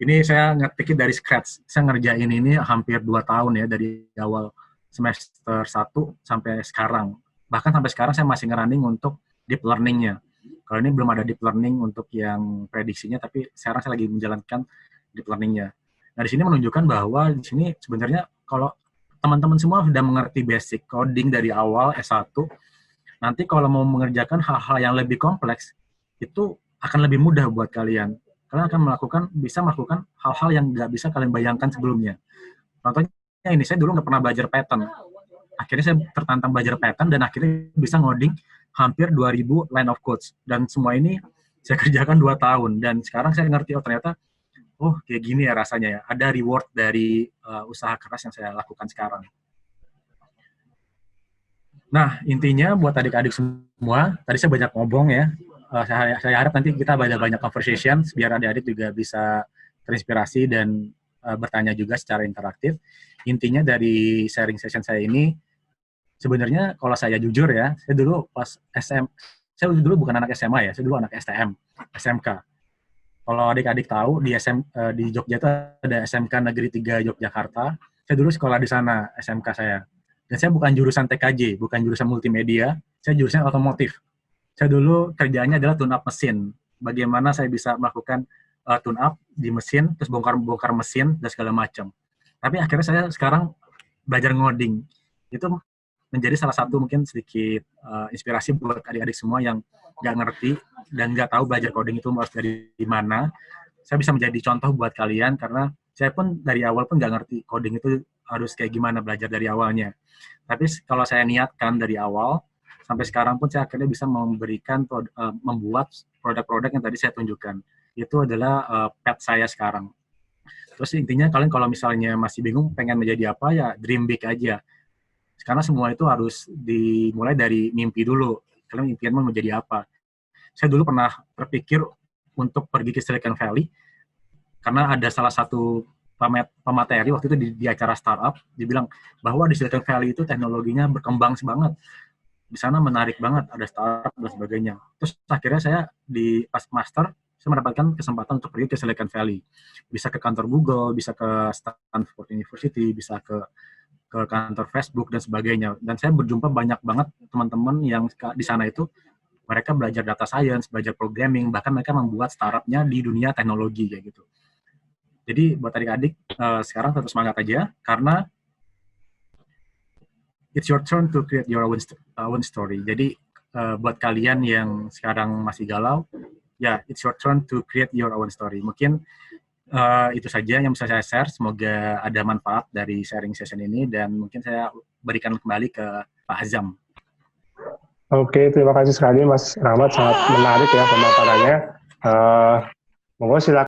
Ini saya ngetik dari scratch. Saya ngerjain ini hampir 2 tahun ya, dari awal semester 1 sampai sekarang. Bahkan sampai sekarang saya masih ngerunning untuk deep learning-nya. Kalau ini belum ada deep learning untuk yang prediksinya, tapi sekarang saya lagi menjalankan deep learning-nya. Nah, di sini menunjukkan bahwa di sini sebenarnya kalau teman-teman semua sudah mengerti basic coding dari awal S1, nanti kalau mau mengerjakan hal-hal yang lebih kompleks, itu akan lebih mudah buat kalian. Kalian akan bisa melakukan hal-hal yang nggak bisa kalian bayangkan sebelumnya. Contohnya ini, saya dulu nggak pernah belajar pattern. Akhirnya saya tertantang belajar pattern dan akhirnya bisa ngoding hampir 2000 line of codes. Dan semua ini saya kerjakan 2 tahun. Dan sekarang saya ngerti, ternyata kayak gini ya rasanya ya. Ada reward dari usaha keras yang saya lakukan sekarang. Nah, intinya buat adik-adik semua, tadi saya banyak ngomong ya. Saya harap nanti kita banyak conversation, biar adik-adik juga bisa terinspirasi dan bertanya juga secara interaktif. Intinya dari sharing session saya ini, sebenarnya kalau saya jujur ya, saya dulu pas saya dulu bukan anak SMA ya, saya dulu anak STM, SMK. Kalau adik-adik tahu, di Jogja itu ada SMK Negeri 3 Yogyakarta. Saya dulu sekolah di sana, SMK saya. Dan saya bukan jurusan TKJ, bukan jurusan multimedia, saya jurusan otomotif. Saya dulu kerjaannya adalah tune-up mesin. Bagaimana saya bisa melakukan tune-up di mesin, terus bongkar mesin, dan segala macam. Tapi akhirnya saya sekarang belajar ngoding. Itu menjadi salah satu mungkin sedikit inspirasi buat adik-adik semua yang nggak ngerti dan nggak tahu belajar coding itu harus dari mana. Saya bisa menjadi contoh buat kalian karena saya pun dari awal pun nggak ngerti coding itu harus kayak gimana belajar dari awalnya. Tapi kalau saya niatkan dari awal, sampai sekarang pun saya akhirnya bisa membuat produk-produk yang tadi saya tunjukkan. Itu adalah pet saya sekarang. Terus intinya kalian kalau misalnya masih bingung pengen menjadi apa, ya dream big aja. Karena semua itu harus dimulai dari mimpi dulu. Kalian impian mau menjadi apa? Saya dulu pernah berpikir untuk pergi ke Silicon Valley, karena ada salah satu pemateri waktu itu di acara startup, dibilang bahwa di Silicon Valley itu teknologinya berkembang banget. Di sana menarik banget, ada startup dan sebagainya. Terus akhirnya saya pas master, saya mendapatkan kesempatan untuk pergi ke Silicon Valley. Bisa ke kantor Google, bisa ke Stanford University, bisa ke kantor Facebook dan sebagainya. Dan saya berjumpa banyak banget teman-teman yang di sana itu, mereka belajar data science, belajar programming, bahkan mereka membuat startupnya di dunia teknologi kayak gitu. Jadi buat adik-adik, sekarang tetap semangat aja, karena it's your turn to create your own story. Jadi buat kalian yang sekarang masih galau, ya it's your turn to create your own story. Mungkin itu saja yang bisa saya share. Semoga ada manfaat dari sharing session ini, dan mungkin saya berikan kembali ke Pak Azam. Oke, terima kasih sekali Mas Rahmat, sangat menarik ya pemaparannya. Monggo silakan.